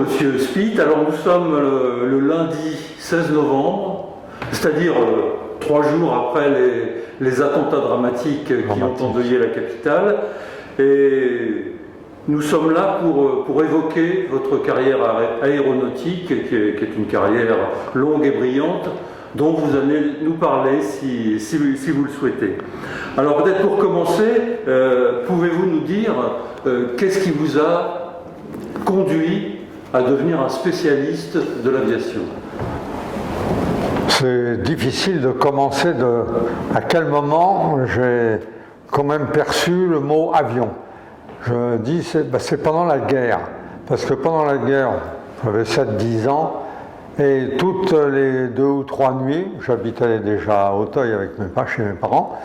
Monsieur Spitt. Alors nous sommes le lundi 16 novembre, c'est-à-dire 3 jours après les attentats dramatiques qui ont endeuillé la capitale. Et nous sommes là pour évoquer votre carrière aéronautique, qui est une carrière longue et brillante, dont vous allez nous parler si vous le souhaitez. Alors peut-être pour commencer, pouvez-vous nous dire qu'est-ce qui vous a conduit à devenir un spécialiste de l'aviation? C'est difficile de commencer à quel moment j'ai quand même perçu le mot avion. Je dis c'est pendant la guerre, parce que pendant la guerre, j'avais 7-10 ans, et toutes les 2 ou 3 nuits, j'habitais déjà à Auteuil chez mes parents,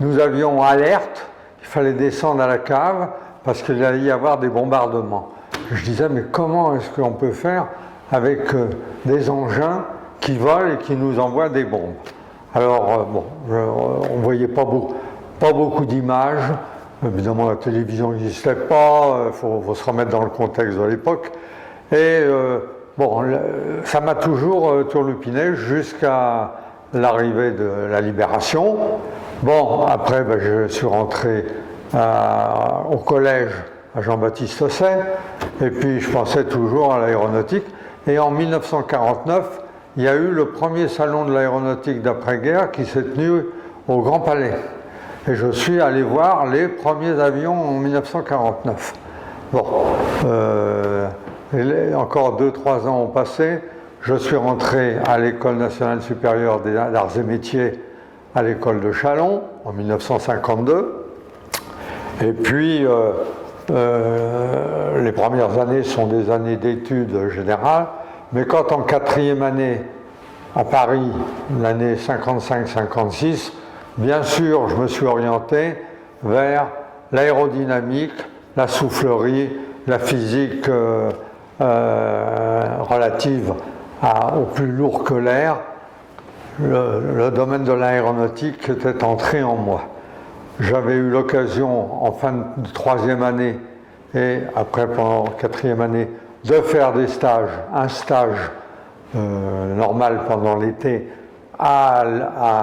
nous avions alerte, il fallait descendre à la cave, parce qu'il allait y avoir des bombardements. Je disais, mais comment est-ce qu'on peut faire avec des engins qui volent et qui nous envoient des bombes? Alors, on ne voyait pas beaucoup d'images. Évidemment, la télévision n'existait pas, il faut se remettre dans le contexte de l'époque. Et ça m'a toujours turlupiné jusqu'à l'arrivée de la Libération. Bon, après, je suis rentré au collège à Jean-Baptiste Osset, et puis je pensais toujours à l'aéronautique. Et en 1949, il y a eu le premier salon de l'aéronautique d'après-guerre qui s'est tenu au Grand Palais. Et je suis allé voir les premiers avions en 1949. Bon, encore 2-3 ans ont passé. Je suis rentré à l'École nationale supérieure des arts et métiers à l'école de Châlons en 1952. Et puis, les premières années sont des années d'études générales. Mais quand en 4e année, à Paris, l'année 55-56, bien sûr, je me suis orienté vers l'aérodynamique, la soufflerie, la physique relative au plus lourd que l'air. Le domaine de l'aéronautique était entré en moi. J'avais eu l'occasion, en fin de 3e année et après pendant 4e année, de faire des stages, un stage normal pendant l'été à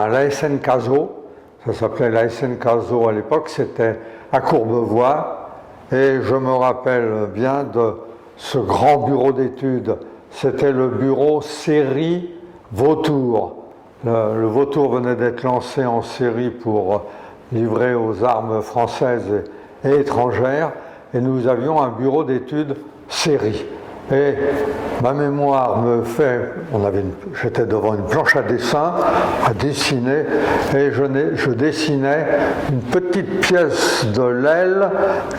l'ASN Cazaux. Ça s'appelait l'ASN Cazaux à l'époque, c'était à Courbevoie, et je me rappelle bien de ce grand bureau d'études. C'était le bureau série Vautour. Le Vautour venait d'être lancé en série pour livrer aux armes françaises et étrangères, et nous avions un bureau d'études série. Et ma mémoire me fait, j'étais devant une planche à dessin, à dessiner, et je dessinais une petite pièce de l'aile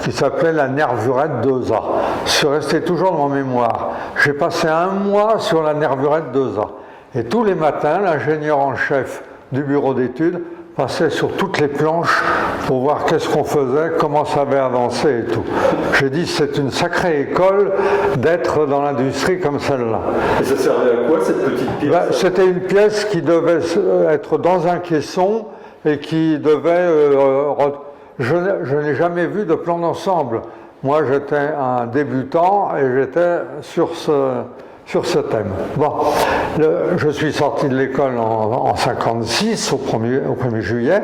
qui s'appelait la nervurette 2A. C'est resté toujours dans ma mémoire. J'ai passé 1 mois sur la nervurette 2A. Et tous les matins, l'ingénieur en chef du bureau d'études passait sur toutes les planches pour voir qu'est-ce qu'on faisait, comment ça avait avancé et tout. J'ai dit, c'est une sacrée école d'être dans l'industrie comme celle-là. Et ça servait à quoi, cette petite pièce? C'était une pièce qui devait être dans un caisson et qui devait... Je n'ai jamais vu de plan d'ensemble. Moi, j'étais un débutant et j'étais sur ce thème. Bon, je suis sorti de l'école en 56, au 1er juillet,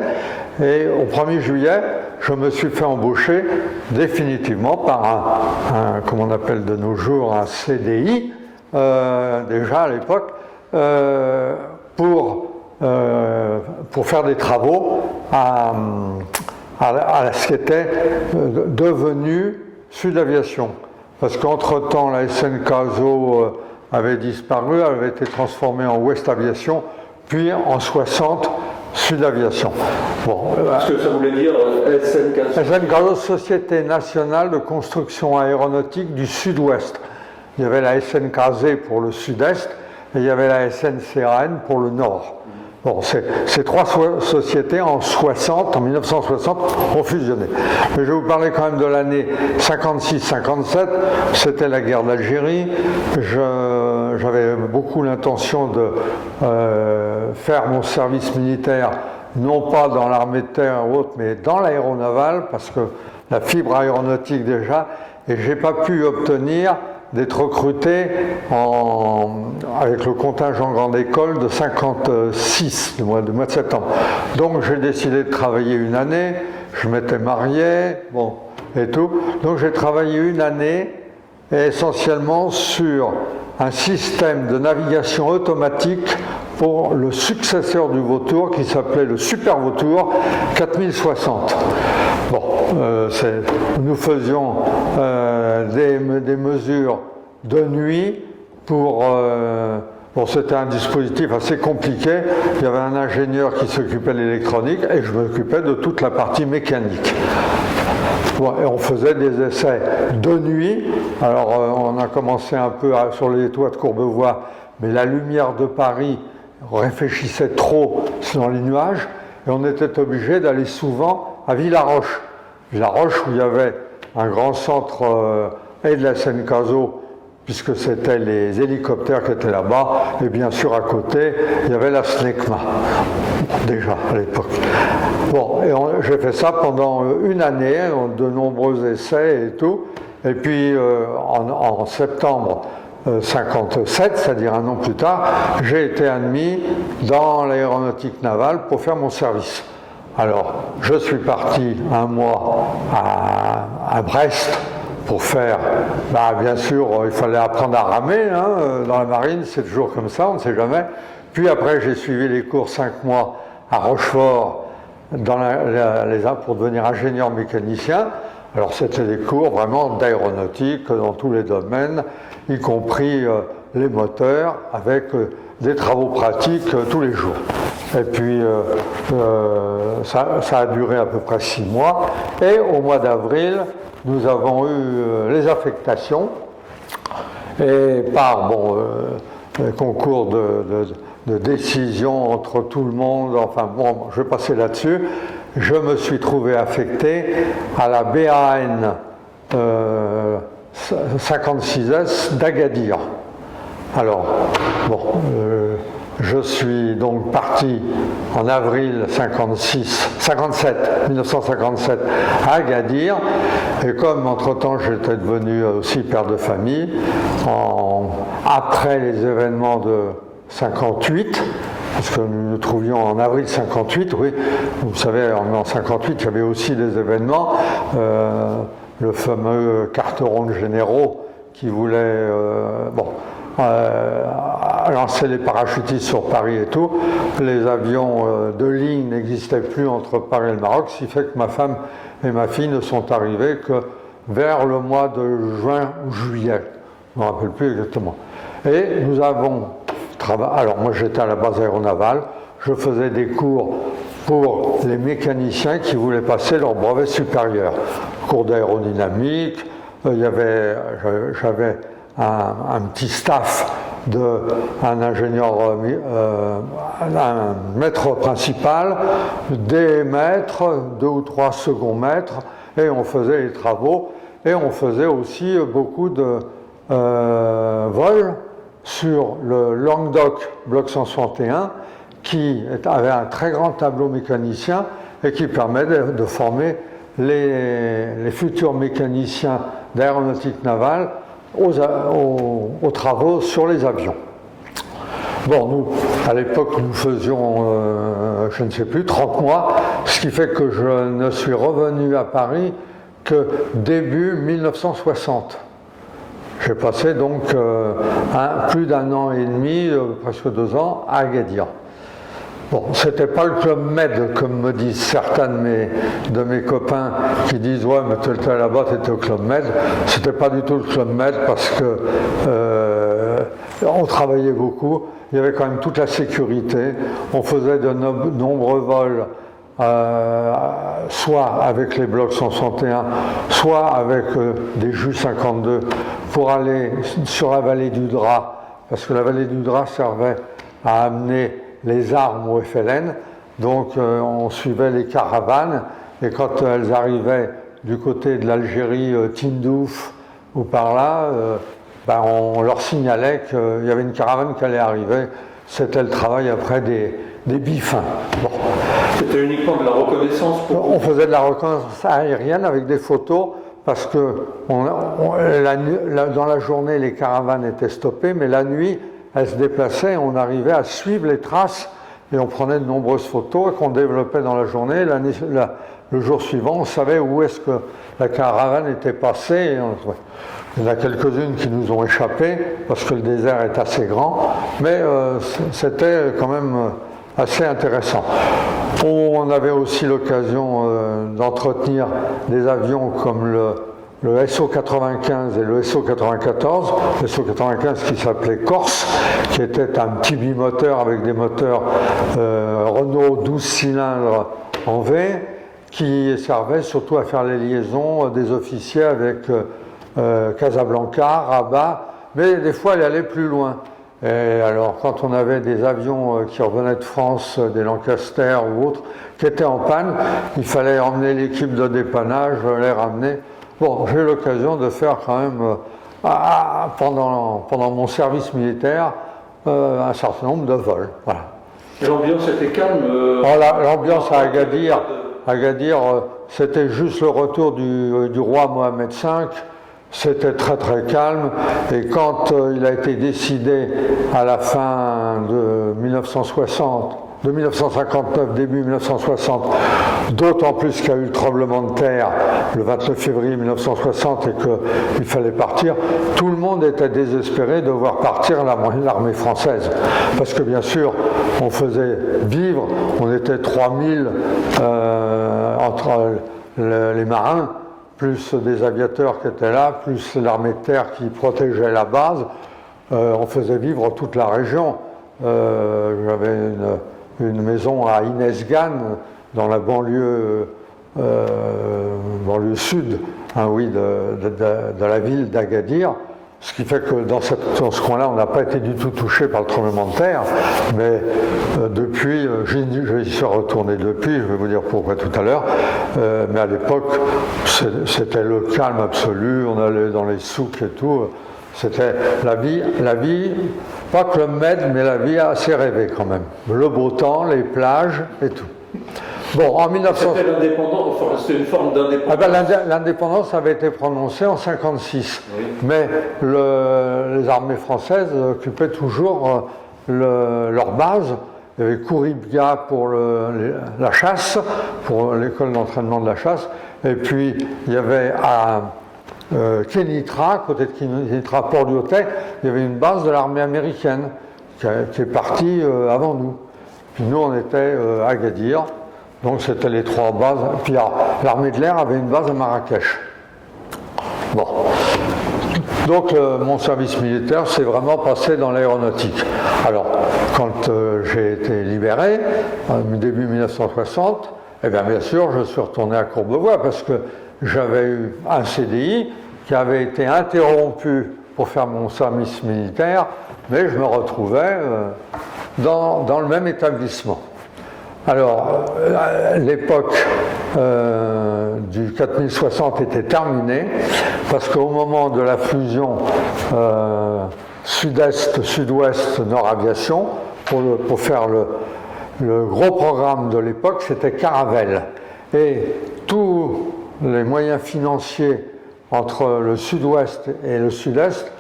et au 1er juillet, je me suis fait embaucher définitivement par comme on appelle de nos jours, un CDI, déjà à l'époque, pour faire des travaux à ce qui était devenu Sud Aviation. Parce qu'entre-temps, la SN Cazaux avait disparu, elle avait été transformée en Ouest Aviation, puis en 60, Sud Aviation. Bon, ce que ça voulait dire SN Cazaux? SN Cazaux, Société Nationale de Construction Aéronautique du Sud-Ouest. Il y avait la SN Cazé pour le Sud-Est, et il y avait la SNCAN pour le Nord. Bon, ces 3 sociétés en 1960 ont fusionné. Mais je vais vous parler quand même de l'année 56-57, c'était la guerre d'Algérie. J'avais beaucoup l'intention de faire mon service militaire, non pas dans l'armée de terre ou autre, mais dans l'aéronavale, parce que la fibre aéronautique déjà, et je n'ai pas pu obtenir d'être recruté avec le contingent grande école de 56, du mois de septembre. Donc j'ai décidé de travailler une année, je m'étais marié, bon, et tout. Donc j'ai travaillé une année essentiellement sur un système de navigation automatique pour le successeur du Vautour qui s'appelait le Super Vautour 4060. Bon, nous faisions des mesures de nuit pour... bon, c'était un dispositif assez compliqué. Il y avait un ingénieur qui s'occupait de l'électronique et je m'occupais de toute la partie mécanique. Bon, et on faisait des essais de nuit. Alors, on a commencé un peu sur les toits de Courbevoie, mais la lumière de Paris réfléchissait trop dans les nuages et on était obligé d'aller souvent à Villaroche. Villaroche où il y avait un grand centre et de la Seine-Cazaux, puisque c'était les hélicoptères qui étaient là-bas, et bien sûr à côté, il y avait la SNECMA, déjà à l'époque. Bon, et j'ai fait ça pendant une année, de nombreux essais et tout, et puis en septembre 57, c'est-à-dire un an plus tard, j'ai été admis dans l'aéronautique navale pour faire mon service. Alors, je suis parti un mois à Brest pour faire, bien sûr, il fallait apprendre à ramer, hein, dans la marine, c'est toujours comme ça, on ne sait jamais. Puis après, j'ai suivi les cours 5 mois à Rochefort pour devenir ingénieur mécanicien. Alors, c'était des cours vraiment d'aéronautique dans tous les domaines, y compris les moteurs, avec des travaux pratiques tous les jours. Et puis, ça a duré à peu près 6 mois. Et au mois d'avril, nous avons eu les affectations. Et par concours de décision entre tout le monde, enfin bon, je vais passer là-dessus, je me suis trouvé affecté à la BAN 56S d'Agadir. Alors, bon, je suis donc parti en avril 1957 à Agadir, et comme entre-temps j'étais devenu aussi père de famille, après les événements de 58, parce que nous nous trouvions en avril 58, oui, vous savez, en 58 il y avait aussi des événements, le fameux carteron de généraux qui voulait, lancer les parachutistes sur Paris et tout. Les avions de ligne n'existaient plus entre Paris et le Maroc, ce qui fait que ma femme et ma fille ne sont arrivées que vers le mois de juin ou juillet. Je ne me rappelle plus exactement. Et nous avons travaillé. Alors moi j'étais à la base aéronavale, je faisais des cours pour les mécaniciens qui voulaient passer leur brevet supérieur. Cours d'aérodynamique, j'avais un petit staff d'un ingénieur, un maître principal, des maîtres, 2 ou 3 seconds maîtres, et on faisait les travaux, et on faisait aussi beaucoup de vols sur le Languedoc Bloc 161, qui avait un très grand tableau mécanicien et qui permet de former les futurs mécaniciens d'aéronautique navale aux travaux sur les avions. Bon, nous, à l'époque, nous faisions, je ne sais plus, 30 mois, ce qui fait que je ne suis revenu à Paris que début 1960. J'ai passé donc plus d'1 an et demi, presque 2 ans, à Agadir. Bon, c'était pas le Club Med, comme me disent certains de mes copains qui disent « Ouais, mais tu étais là-bas, tu étais au Club Med ». C'était pas du tout le Club Med parce que on travaillait beaucoup, il y avait quand même toute la sécurité, on faisait de nombreux vols, soit avec les blocs 161, soit avec des Ju 52 pour aller sur la vallée du Drap, parce que la vallée du Drap servait à amener les armes au FLN, donc on suivait les caravanes, et quand elles arrivaient du côté de l'Algérie, Tindouf ou par là, on leur signalait qu'il y avait une caravane qui allait arriver. C'était le travail après des bifins. Bon. C'était uniquement de la reconnaissance On faisait de la reconnaissance aérienne avec des photos, parce que dans la journée, les caravanes étaient stoppées, mais la nuit, elles se déplaçaient et on arrivait à suivre les traces et on prenait de nombreuses photos qu'on développait dans la journée. Le jour suivant, on savait où est-ce que la caravane était passée. Il y en a quelques-unes qui nous ont échappé parce que le désert est assez grand, mais c'était quand même assez intéressant. On avait aussi l'occasion d'entretenir des avions comme le SO-95 et le SO-94. Le SO-95 qui s'appelait Corse, qui était un petit bimoteur avec des moteurs Renault 12 cylindres en V, qui servait surtout à faire les liaisons des officiers avec Casablanca, Rabat, mais des fois il allait plus loin. Et alors quand on avait des avions qui revenaient de France, des Lancaster ou autres, qui étaient en panne, il fallait emmener l'équipe de dépannage, les ramener. Bon, j'ai eu l'occasion de faire quand même, pendant mon service militaire, un certain nombre de vols. Voilà. Et l'ambiance était calme l'ambiance à Agadir, c'était juste le retour du roi Mohamed V. C'était très très calme. Et quand il a été décidé à la fin de 1959, début 1960, d'autant plus qu'il y a eu le tremblement de terre le 29 février 1960 et qu'il fallait partir, tout le monde était désespéré de voir partir l'armée française. Parce que bien sûr, on faisait vivre, on était 3000 entre les marins, plus des aviateurs qui étaient là, plus l'armée de terre qui protégeait la base, on faisait vivre toute la région. J'avais une maison à Inesgan, dans la banlieue sud, de la ville d'Agadir, ce qui fait que dans ce coin-là, on n'a pas été du tout touché par le tremblement de terre, mais depuis, j'y suis retourné depuis, je vais vous dire pourquoi tout à l'heure, mais à l'époque, c'était le calme absolu, on allait dans les souks et tout, c'était la vie, pas Club Med, mais la vie assez rêvée quand même. Le beau temps, les plages et tout. Bon, en 1900... C'était l'indépendance, c'était une forme d'indépendance. L'indépendance avait été prononcée en 1956, oui. Mais les armées françaises occupaient toujours leur base. Il y avait Kouribga pour la chasse, pour l'école d'entraînement de la chasse, et puis il y avait à Kénitra, côté de Kénitra, Port-Lyotet, il y avait une base de l'armée américaine qui est partie avant nous. Puis nous, on était à Agadir. Donc c'était les trois bases. Puis l'armée de l'air avait une base à Marrakech. Bon. Donc mon service militaire s'est vraiment passé dans l'aéronautique. Alors, quand j'ai été libéré, début 1960, eh bien sûr, je suis retourné à Courbevoie parce que j'avais eu un CDI qui avait été interrompu pour faire mon service militaire, mais je me retrouvais dans le même établissement. Alors, l'époque du 4060 était terminée parce qu'au moment de la fusion Sud-Est, Sud-Ouest, Nord Aviation, pour faire le gros programme de l'époque, c'était Caravelle. Et tous les moyens financiers entre le Sud-Ouest et le Sud-Est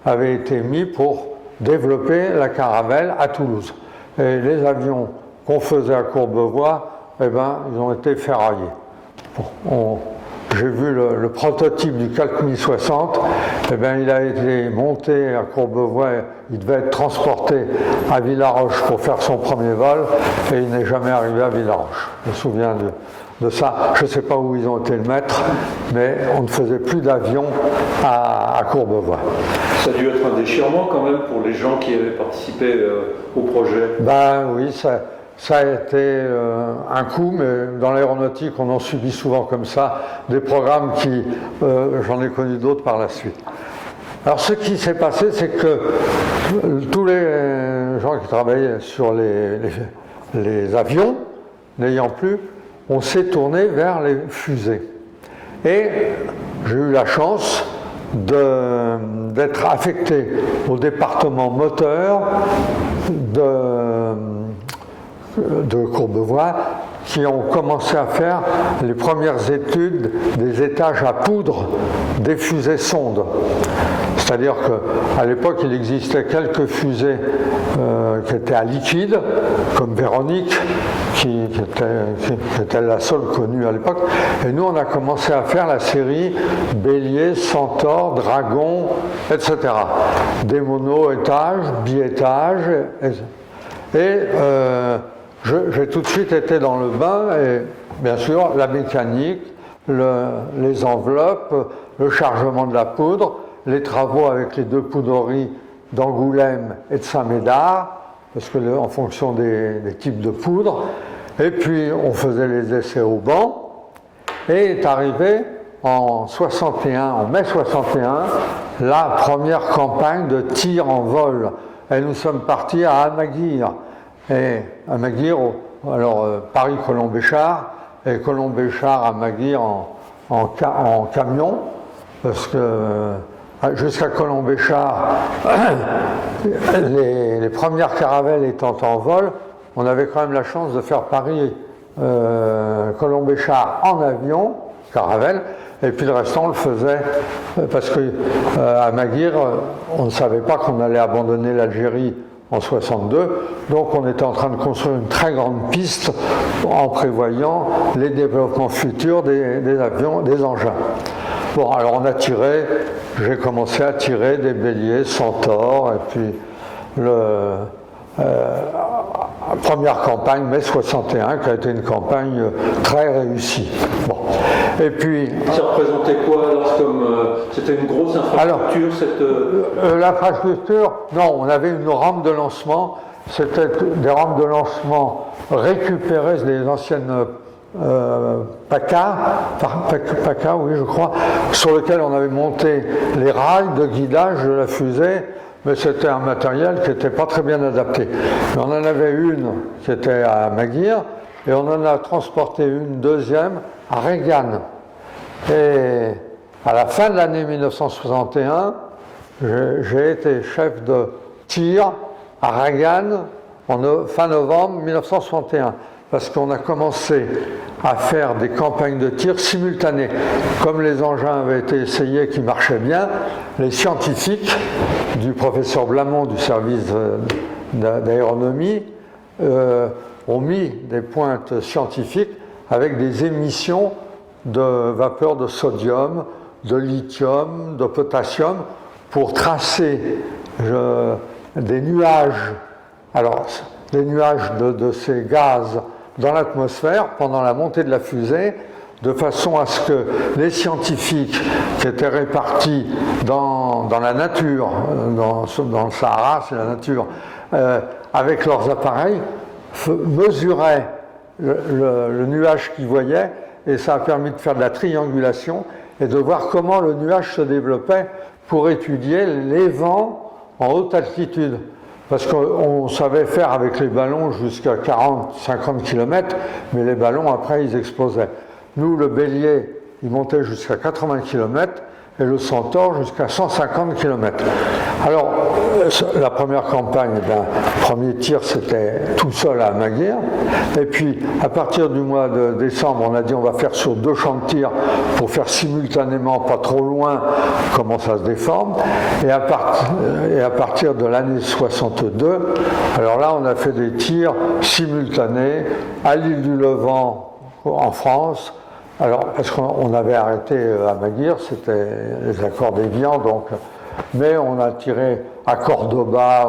avaient été mis pour développer la Caravelle à Toulouse. Et les avions qu'on faisait à Courbevoie, eh ben, ils ont été ferraillés. J'ai vu le prototype du 4060, eh ben, il a été monté à Courbevoie, il devait être transporté à Villaroche pour faire son premier vol, et il n'est jamais arrivé à Villaroche. Je me souviens de ça. Je ne sais pas où ils ont été le mettre, mais on ne faisait plus d'avions à Courbevoie. Ça a dû être un déchirement quand même pour les gens qui avaient participé au projet. Ben oui, ça a été un coup, mais dans l'aéronautique, on en subit souvent comme ça, des programmes qui, j'en ai connu d'autres par la suite. Alors ce qui s'est passé, c'est que tous les gens qui travaillaient sur les avions, n'ayant plus, on s'est tourné vers les fusées. Et j'ai eu la chance d'être affecté au département moteur de Courbevoie, qui ont commencé à faire les premières études des étages à poudre des fusées sondes. C'est-à-dire qu'à l'époque, il existait quelques fusées qui étaient à liquide, comme Véronique, qui était la seule connue à l'époque. Et nous, on a commencé à faire la série Bélier, Centaure, Dragon, etc. Des mono-étages, bi-étages. Et j'ai tout de suite été dans le bain, et bien sûr, la mécanique, les enveloppes, le chargement de la poudre, les travaux avec les deux poudreries d'Angoulême et de Saint-Médard, parce que en fonction des types de poudre, et puis on faisait les essais au banc, et est arrivé en mai 61, la première campagne de tir en vol. Et nous sommes partis à Amaguir. Et Amaguir, alors Paris-Colombéchard, et Colombéchard-Amaguir en camion, parce que jusqu'à Colombéchard, les premières caravelles étant en vol, on avait quand même la chance de faire Paris-Colombéchard en avion, caravelle, et puis le restant on le faisait parce qu'à Maguire, on ne savait pas qu'on allait abandonner l'Algérie en 62, donc on était en train de construire une très grande piste en prévoyant les développements futurs des avions, des engins. Bon, alors on a tiré, j'ai commencé à tirer des béliers, centaures, et puis la première campagne, mai 61, qui a été une campagne très réussie. Bon. Et puis, ça représentait quoi alors c'était une grosse infrastructure l'infrastructure, non, on avait une rampe de lancement, c'était des rampes de lancement récupérées des anciennes PACA, oui je crois, sur lesquelles on avait monté les rails de guidage de la fusée, mais c'était un matériel qui n'était pas très bien adapté. Mais on en avait une qui était à Maguire, et on en a transporté une deuxième à Regan. Et à la fin de l'année 1961, j'ai été chef de tir à Regan fin novembre 1961, parce qu'on a commencé à faire des campagnes de tir simultanées. Comme les engins avaient été essayés qui marchaient bien, les scientifiques du professeur Blamont du service d'aéronomie ont mis des pointes scientifiques avec des émissions de vapeur de sodium, de lithium, de potassium pour tracer des nuages. Alors, des nuages de ces gaz dans l'atmosphère pendant la montée de la fusée, de façon à ce que les scientifiques qui étaient répartis dans la nature, dans le Sahara, c'est la nature, avec leurs appareils, mesuraient le nuage qu'ils voyaient, et ça a permis de faire de la triangulation et de voir comment le nuage se développait pour étudier les vents en haute altitude. Parce qu'on savait faire avec les ballons jusqu'à 40-50 km, mais les ballons, après, ils explosaient. Nous, le bélier, il montait jusqu'à 80 km, et le centaure jusqu'à 150 km. Alors, la première campagne, le premier tir, c'était tout seul à Maguire. Et puis, à partir du mois de décembre, on a dit on va faire sur 2 champs de tir pour faire simultanément, pas trop loin, comment ça se déforme. Et à partir de l'année 62, alors là, on a fait des tirs simultanés à l'île du Levant, en France. Alors, parce qu'on avait arrêté à Maguire, c'était les accords d'Évian, donc, mais on a tiré à Cordoba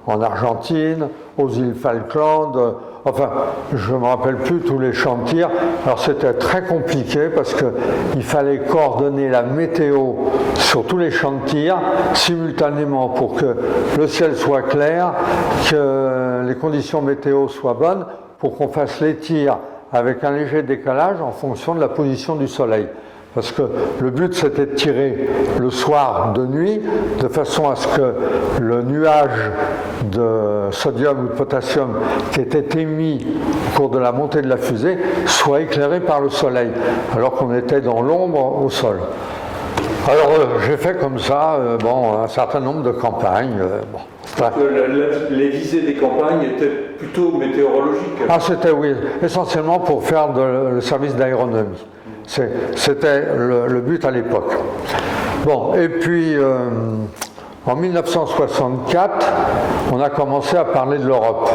en Argentine, aux îles Falkland, enfin, je ne me rappelle plus tous les champs de tir. Alors c'était très compliqué parce qu'il fallait coordonner la météo sur tous les champs de tir simultanément pour que le ciel soit clair, que les conditions météo soient bonnes, pour qu'on fasse les tirs avec un léger décalage en fonction de la position du soleil. Parce que le but, c'était de tirer le soir de nuit, de façon à ce que le nuage de sodium ou de potassium qui était émis au cours de la montée de la fusée soit éclairé par le soleil, alors qu'on était dans l'ombre au sol. Alors j'ai fait comme ça un certain nombre de campagnes. Les visées des campagnes étaient plutôt météorologiques. Ah, c'était, oui, essentiellement pour faire le service d'aéronomie. C'était le but à l'époque. Bon, et puis en 1964, on a commencé à parler de l'Europe.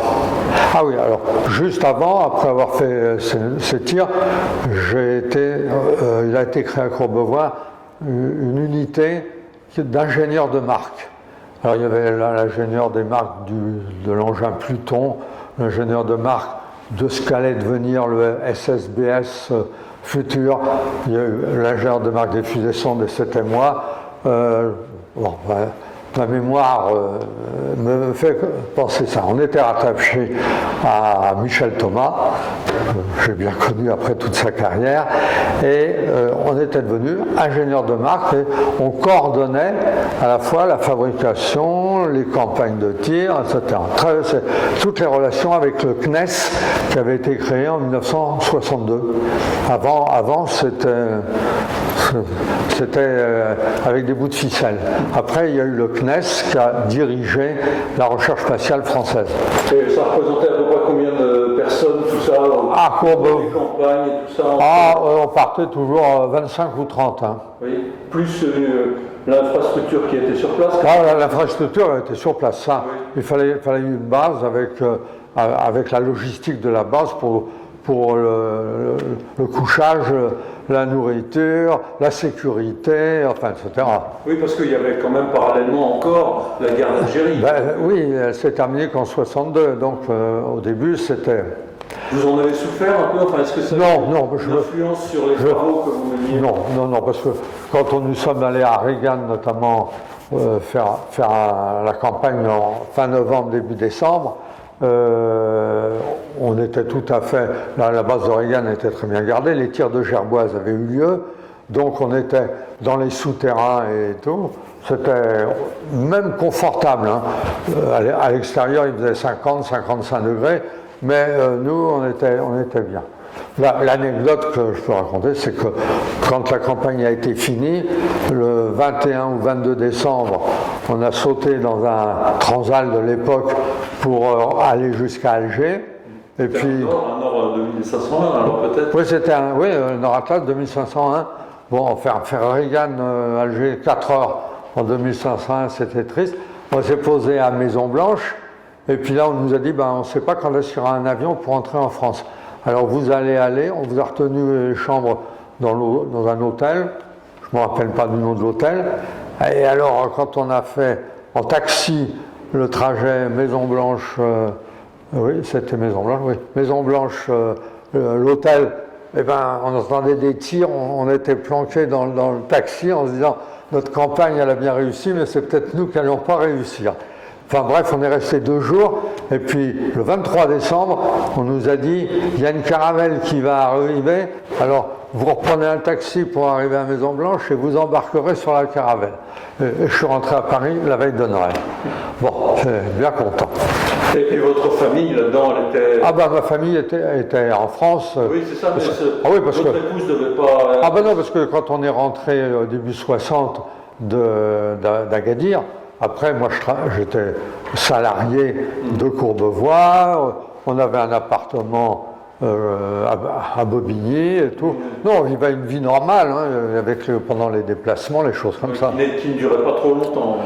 Ah oui, alors juste avant, après avoir fait ces tirs, il a été créé à Courbevoie une unité d'ingénieurs de marque. Alors il y avait l'ingénieur des marques de l'engin Pluton, l'ingénieur de marque de ce qu'allait devenir le SSBS futur, il y a eu l'ingénieur de marque des fusées sondes et c'était moi. Ma mémoire me fait penser ça. On était rattaché à Michel Thomas, j'ai bien connu après toute sa carrière, et on était devenu ingénieur de marque et on coordonnait à la fois la fabrication, les campagnes de tir, etc. Toutes les relations avec le CNES qui avait été créé en 1962. Avant c'était avec des bouts de ficelle. Après, il y a eu le CNES qui a dirigé la recherche spatiale française. Et ça représentait à peu près combien de personnes, tout ça, les campagnes et tout ça? On partait toujours 25 ou 30. Hein. Oui, plus l'infrastructure qui était sur place. L'infrastructure était sur place. Ça. Oui. Il fallait une base avec la logistique de la base pour le couchage, la nourriture, la sécurité, enfin, etc. Oui, parce qu'il y avait quand même parallèlement encore la guerre d'Algérie. Oui, elle s'est terminée qu'en 62, donc au début c'était... Vous en avez souffert un peu? Enfin, est-ce que ça a une influence sur les travaux que vous meniez? Non, parce que quand nous sommes allés à Reagan notamment faire la campagne en fin novembre, début décembre, on était tout à fait, la base de Reagan était très bien gardée, les tirs de Gerboise avaient eu lieu, donc on était dans les souterrains et tout, c'était même confortable, hein. À l'extérieur il faisait 50-55 degrés, mais nous on était bien. L'anecdote que je peux raconter, c'est que quand la campagne a été finie, le 21 ou 22 décembre, on a sauté dans un transal de l'époque pour aller jusqu'à Alger. Et puis, un nord 2501, alors peut-être? Oui, c'était un nord Atlas 2501. Bon, faire Reagan-Alger 4 heures en 2501, c'était triste. On s'est posé à Maison-Blanche, et puis là, on nous a dit, on ne sait pas quand est-ce qu'il y aura un avion pour entrer en France. Alors vous allez aller, on vous a retenu les chambres dans un hôtel, je ne me rappelle pas du nom de l'hôtel, et alors quand on a fait en taxi le trajet Maison-Blanche, oui c'était Maison-Blanche, oui, Maison-Blanche, l'hôtel, on entendait des tirs, on était planqués dans le taxi en se disant notre campagne elle a bien réussi, mais c'est peut-être nous qui n'allions pas réussir. Enfin bref, on est resté 2 jours, et puis le 23 décembre, on nous a dit, il y a une caravelle qui va arriver, alors vous reprenez un taxi pour arriver à Maison-Blanche et vous embarquerez sur la caravelle. Et je suis rentré à Paris la veille de Noël. Bon, bien content. Et votre famille là-dedans, elle était... ma famille était en France. Oui, c'est ça, mais votre épouse ne devait pas... non, parce que quand on est rentré au début 60 d'Agadir, après, moi, j'étais salarié de Courbevoie, on avait un appartement à Bobigny et tout. Non, on vivait une vie normale, hein, pendant les déplacements, les choses comme ça. Qui ne durait pas trop longtemps.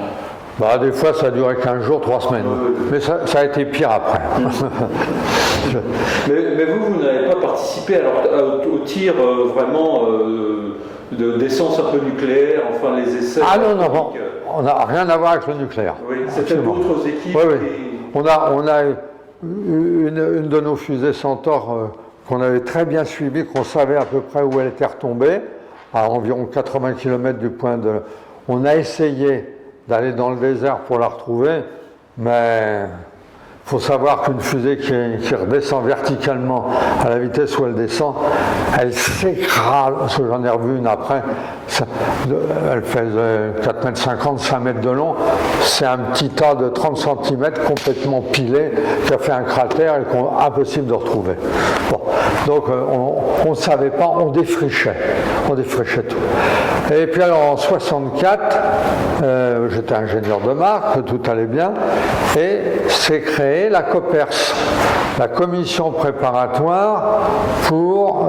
Des fois, ça durait 15 jours, 3 semaines. Mais ça a été pire après. mais vous n'avez pas participé au tir vraiment d'essence un peu nucléaire, enfin les essais... Non. On n'a rien à voir avec le nucléaire. Oui, c'était d'autres équipes. Oui. On a une de nos fusées Centaure qu'on avait très bien suivie, qu'on savait à peu près où elle était retombée, à environ 80 km du point de... On a essayé d'aller dans le désert pour la retrouver, mais il faut savoir qu'une fusée qui redescend verticalement à la vitesse où elle descend, elle s'écrase, parce que j'en ai revu une après, elle fait 4,50 m, 5 mètres de long, c'est un petit tas de 30 cm complètement pilé, qui a fait un crater et impossible de retrouver. Bon. Donc on ne savait pas, on défrichait tout. Et puis alors en 64, j'étais ingénieur de marque, tout allait bien, et s'est créée la COPERS, la commission préparatoire pour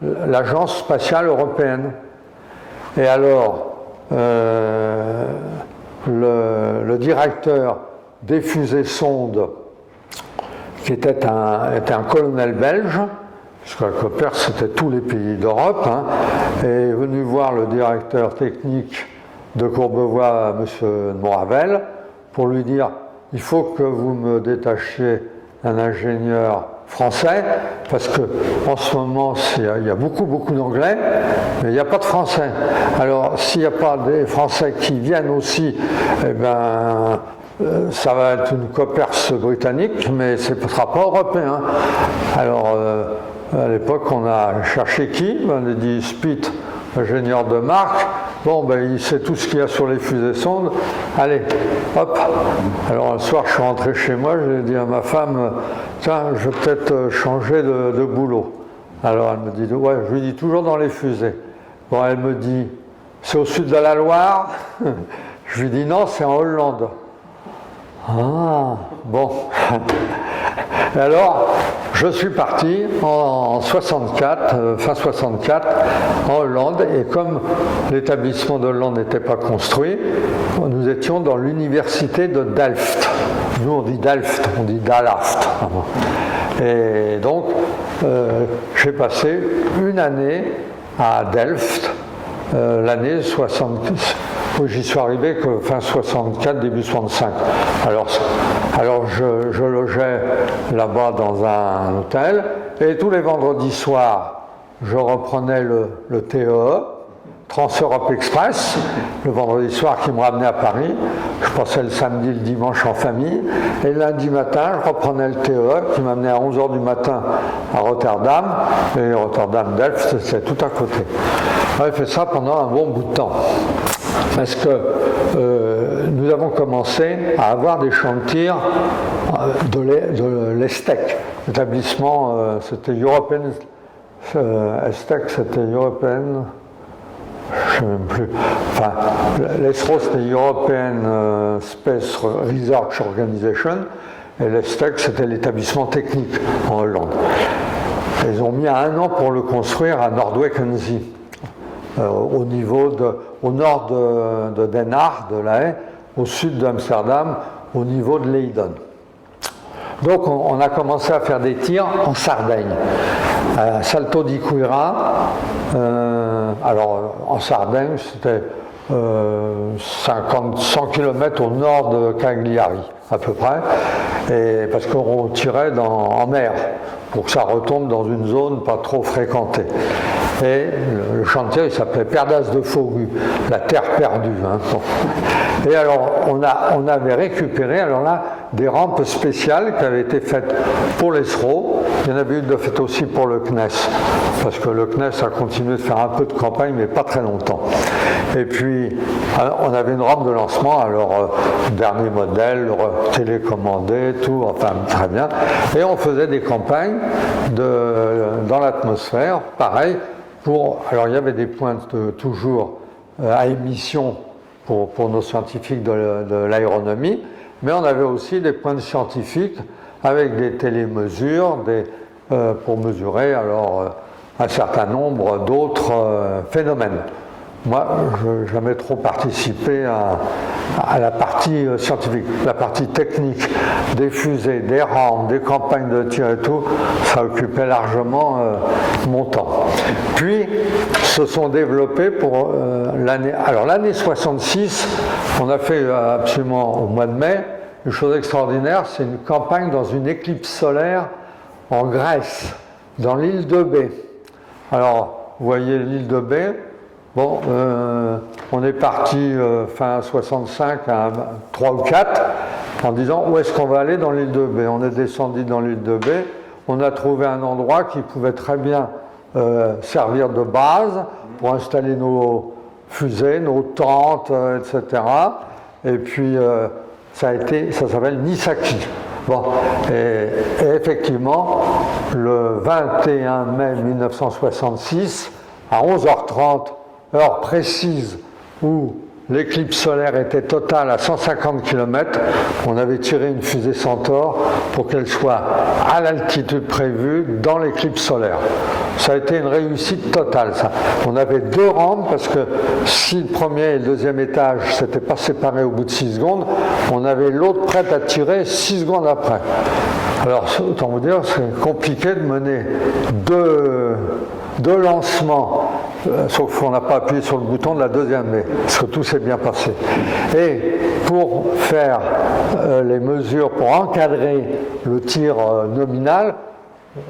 l'Agence spatiale européenne. Et alors, le directeur des fusées-sondes, qui était un colonel belge, parce que la COPERS c'était tous les pays d'Europe, est venu voir le directeur technique de Courbevoie, M. Moravel, pour lui dire il faut que vous me détachiez un ingénieur français, parce que en ce moment il y a beaucoup d'anglais, mais il n'y a pas de français. Alors s'il n'y a pas des français qui viennent aussi, eh ben ça va être une COPERS britannique, mais ce ne sera pas européen. Alors à l'époque on a cherché qui? On a dit Spitt, ingénieur de marque. Bon, ben, il sait tout ce qu'il y a sur les fusées-sondes. Allez, hop. Alors, un soir, je suis rentré chez moi, j'ai dit à ma femme, tiens, je vais peut-être changer de boulot. Alors, elle me dit, ouais, je lui dis toujours dans les fusées. Bon, elle me dit, c'est au sud de la Loire. Je lui dis, non, c'est en Hollande. Ah, bon. Et alors, je suis parti en 64, fin 64, en Hollande, et comme l'établissement de Hollande n'était pas construit, nous étions dans l'université de Delft. Nous on dit Delft, on dit Dalft. Et donc, j'ai passé une année à Delft, l'année 60. J'y suis arrivé que fin 64, début 65. Alors je logeais là-bas dans un hôtel, et tous les vendredis soirs, je reprenais le TEE, Trans-Europe Express, le vendredi soir qui me ramenait à Paris. Je passais le samedi, le dimanche en famille, et le lundi matin, je reprenais le TEE qui m'amenait à 11h du matin à Rotterdam, et Rotterdam-Delft, c'était tout à côté. J'avais fait ça pendant un bon bout de temps. Parce que nous avons commencé à avoir des champs de tir de l'ESTEC. L'établissement, c'était European, ESTEC, c'était European, je ne sais même plus. Enfin, l'ESRO, c'était European Space Research Organization, et l'ESTEC, c'était l'établissement technique en Hollande. Ils ont mis 1 an pour le construire à Noordwijkenzee. Au nord de Den Haag, de La Haye, au sud d'Amsterdam, au niveau de Leiden. Donc on a commencé à faire des tirs en Sardaigne, à Salto di Quira. Alors en Sardaigne, c'était 100 km au nord de Cagliari, à peu près, et parce qu'on tirait en mer, pour que ça retombe dans une zone pas trop fréquentée. Et le chantier, il s'appelait Perdas de Fogu, la terre perdue. Bon. Et alors, on avait récupéré, alors là, des rampes spéciales qui avaient été faites pour l'ESRO. Il y en avait une de faite aussi pour le CNES, parce que le CNES a continué de faire un peu de campagne, mais pas très longtemps. Et puis, on avait une rampe de lancement, alors dernier modèle, télécommandé, tout, enfin très bien. Et on faisait des campagnes dans l'atmosphère, pareil. Alors il y avait des points toujours à émission pour nos scientifiques de l'aéronomie, mais on avait aussi des points scientifiques avec des télémesures pour mesurer alors un certain nombre d'autres phénomènes. Moi, je n'ai jamais trop participé à la partie scientifique. La partie technique des fusées, des rampes, des campagnes de tir et tout, ça occupait largement mon temps. Puis, se sont développés pour l'année... Alors, l'année 66, on a fait absolument au mois de mai, une chose extraordinaire, c'est une campagne dans une éclipse solaire en Grèce, dans l'île de Bé. Alors, vous voyez l'île de Bé. Bon, on est parti fin 65 à 3 ou 4 en disant où est-ce qu'on va aller dans l'île de Bé. On est descendu dans l'île de Bé, on a trouvé un endroit qui pouvait très bien servir de base pour installer nos fusées, nos tentes, etc. Et puis ça s'appelle Nisaki. Bon, et effectivement, le 21 mai 1966, à 11h30, heure précise où l'éclipse solaire était totale à 150 km, on avait tiré une fusée Centaure pour qu'elle soit à l'altitude prévue dans l'éclipse solaire. Ça a été une réussite totale, ça. On avait 2 rampes parce que si le premier et le deuxième étage ne s'étaient pas séparés au bout de 6 secondes, on avait l'autre prête à tirer 6 secondes après. Alors, autant vous dire, c'est compliqué de mener deux lancements, sauf qu'on n'a pas appuyé sur le bouton de la deuxième, mais parce que tout s'est bien passé. Et pour faire les mesures, pour encadrer le tir nominal,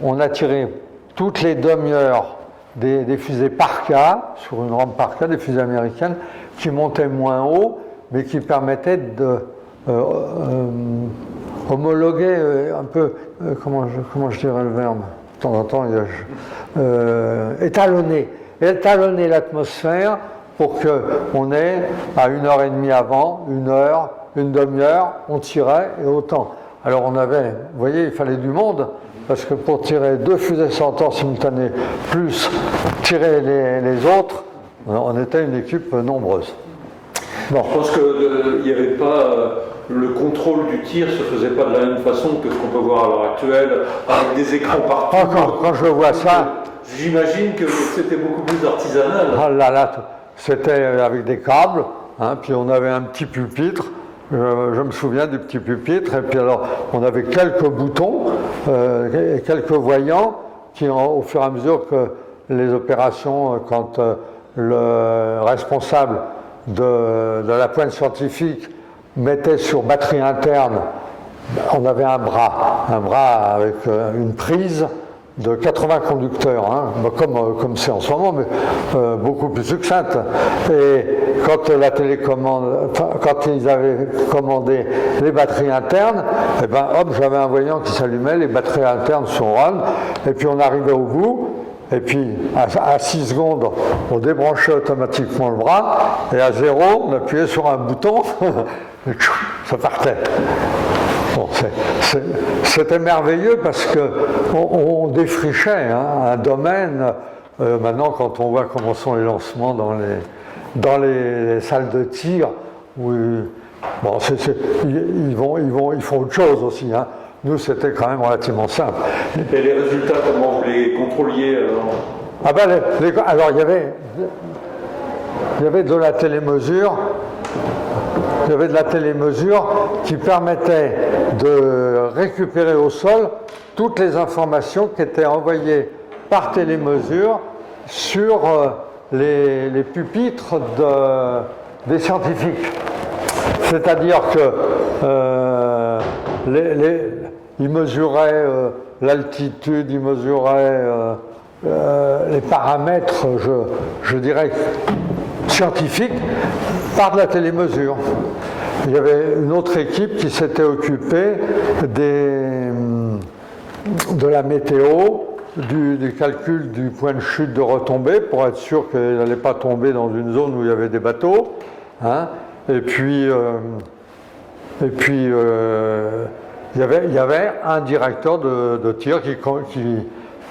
on a tiré toutes les demi-heures des fusées Parka, sur une rampe Parka, des fusées américaines, qui montaient moins haut, mais qui permettaient de homologuer un peu, comment je dirais le verbe, de temps en temps, étalonner l'atmosphère pour qu'on ait à 1h30 avant, 1 heure, une demi-heure, on tirait et autant. Alors on avait, vous voyez, il fallait du monde, parce que pour tirer 2 fusées Centaure simultanées, plus tirer les autres, on était une équipe nombreuse. Bon. Je pense qu'il n'y avait pas... le contrôle du tir ne se faisait pas de la même façon que ce qu'on peut voir à l'heure actuelle, avec des écrans partout. Quand je vois ça... J'imagine que c'était beaucoup plus artisanal. Ah là là, c'était avec des câbles, hein, puis on avait un petit pupitre. Je me souviens du petit pupitre, et puis alors on avait quelques boutons, quelques voyants qui, au fur et à mesure que les opérations, quand le responsable de la pointe scientifique mettait sur batterie interne, on avait un bras avec une prise de 80 conducteurs, hein, comme c'est en ce moment, mais beaucoup plus succincte. Et quand la télécommande, quand ils avaient commandé les batteries internes, et ben hop, j'avais un voyant qui s'allumait, les batteries internes sont run, et puis on arrivait au bout, et puis à 6 secondes, on débranchait automatiquement le bras, et à 0, on appuyait sur un bouton, et ça partait. Bon, c'était merveilleux parce qu'on défrichait un domaine. Maintenant, quand on voit comment sont les lancements dans les salles de tir, où, bon, ils font autre chose aussi. Hein. Nous, c'était quand même relativement simple. Et les résultats, comment vous les contrôliez alors alors, il y avait de la télémesure. Il y avait de la télémesure qui permettait de récupérer au sol toutes les informations qui étaient envoyées par télémesure sur les pupitres des scientifiques. C'est-à-dire qu'ils mesuraient l'altitude, ils mesuraient les paramètres, je dirais, scientifiques, par de la télémesure. Il y avait une autre équipe qui s'était occupée de la météo, du calcul du point de chute de retombée pour être sûr qu'elle n'allait pas tomber dans une zone où il y avait des bateaux. Hein. Et puis il y avait un directeur de tir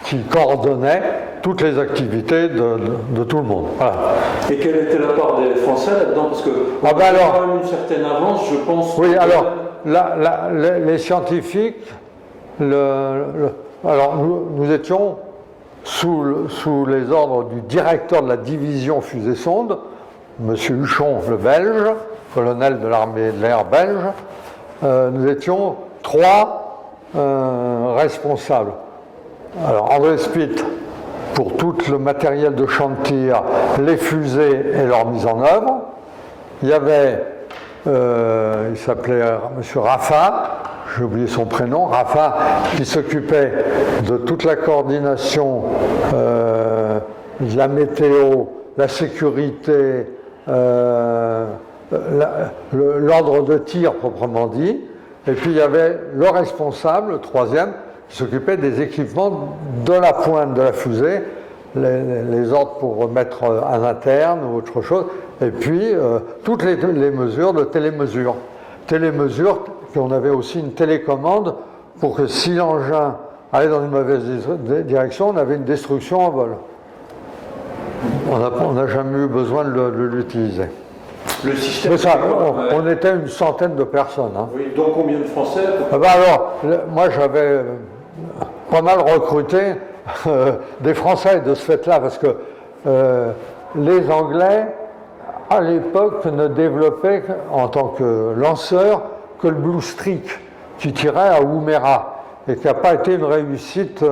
qui coordonnait toutes les activités de tout le monde. Voilà. Et quelle était la part des Français là-dedans? Parce que on a quand même une certaine avance, je pense. Oui, alors, les scientifiques, alors nous étions sous les ordres du directeur de la division fusée-sonde, M. Huchon, le Belge, colonel de l'armée de l'air belge. Nous étions 3 responsables. Alors, André Spitt, pour tout le matériel de champ de tir, les fusées et leur mise en œuvre. Il y avait, il s'appelait M. Rafa, j'ai oublié son prénom, Rafa, qui s'occupait de toute la coordination de la météo, la sécurité, l'ordre de tir proprement dit. Et puis il y avait le responsable, le 3e, qui s'occupait des équipements de la pointe de la fusée, les ordres pour remettre à l'interne ou autre chose, et puis toutes les mesures de télémesure. Télémesure qu'on avait aussi une télécommande pour que si l'engin allait dans une mauvaise direction, on avait une destruction en vol. On n'a jamais eu besoin de l'utiliser. Le système. Mais ça, on était une centaine de personnes. Hein. Oui, donc combien de Français? Alors, moi j'avais pas mal recruté des Français de ce fait-là, parce que les Anglais, à l'époque, ne développaient en tant que lanceur que le Blue Streak, qui tirait à Woomera, et qui n'a pas été une réussite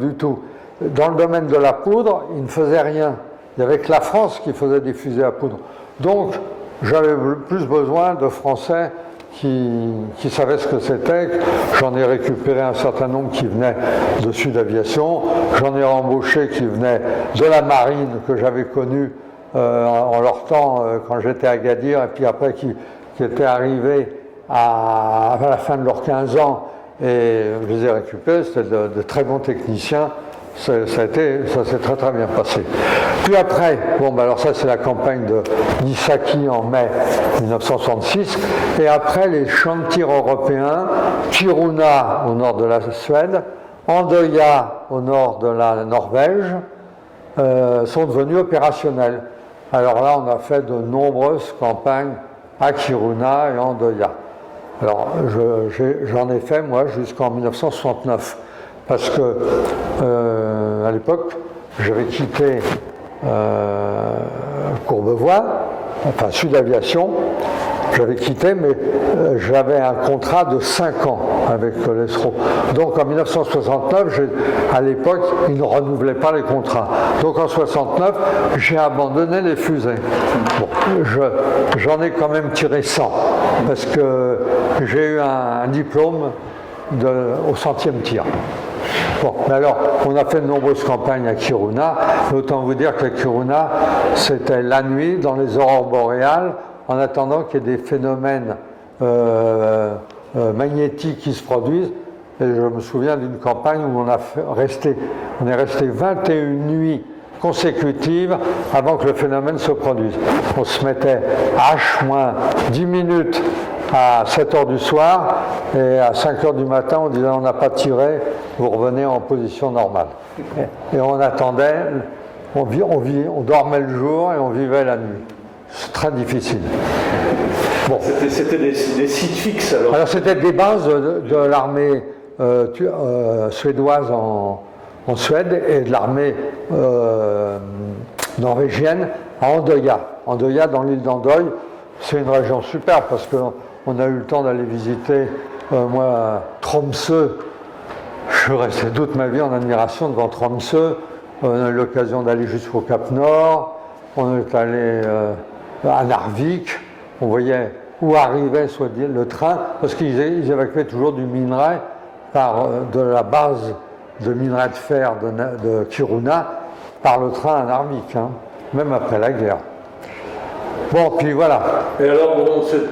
du tout. Dans le domaine de la poudre, il ne faisait rien. Il n'y avait que la France qui faisait des fusées à poudre. Donc, j'avais plus besoin de Français qui savaient ce que c'était. J'en ai récupéré un certain nombre qui venaient de Sud Aviation. J'en ai embauché qui venaient de la marine que j'avais connue en leur temps quand j'étais à Agadir, et puis après qui étaient arrivés à la fin de leurs 15 ans, et je les ai récupérés. C'était de très bons techniciens. Ça s'est très très bien passé. Puis après, alors ça c'est la campagne de Nisaki en mai 1966, et après les champs de tir européens, Kiruna au nord de la Suède, Andøya au nord de la Norvège, sont devenus opérationnels. Alors là, on a fait de nombreuses campagnes à Kiruna et Andøya. Alors j'en ai fait moi jusqu'en 1969. Parce que, à l'époque, j'avais quitté Courbevoie, enfin Sud Aviation, j'avais quitté, mais j'avais un contrat de 5 ans avec l'ESRO. Donc en 1969, à l'époque, ils ne renouvelaient pas les contrats. Donc en 1969, j'ai abandonné les fusées. Bon, j'en ai quand même tiré 100, parce que j'ai eu un diplôme au 100e tir. Bon, mais alors, on a fait de nombreuses campagnes à Kiruna. Autant vous dire que Kiruna, c'était la nuit, dans les aurores boréales, en attendant qu'il y ait des phénomènes magnétiques qui se produisent. Et je me souviens d'une campagne où on est resté 21 nuits consécutives avant que le phénomène se produise. On se mettait H-10 minutes à 7 h du soir, et à 5 h du matin, on disait on n'a pas tiré, vous revenez en position normale. Et on attendait, on dormait le jour et on vivait la nuit. C'est très difficile. Bon. C'était des sites fixes alors? Alors c'était des bases de l'armée suédoise en Suède, et de l'armée norvégienne à Andøya. Andøya, dans l'île d'Andøy, c'est une région superbe parce qu'on a eu le temps d'aller visiter, moi, Tromsø. Je suis resté toute ma vie en admiration devant Tromsø. On a eu l'occasion d'aller jusqu'au Cap Nord. On est allé à Narvik. On voyait où arrivait le train, parce qu'ils évacuaient toujours du minerai de la base de minerai de fer de Kiruna par le train à Narvik, hein, même après la guerre. Bon, puis voilà. Et alors,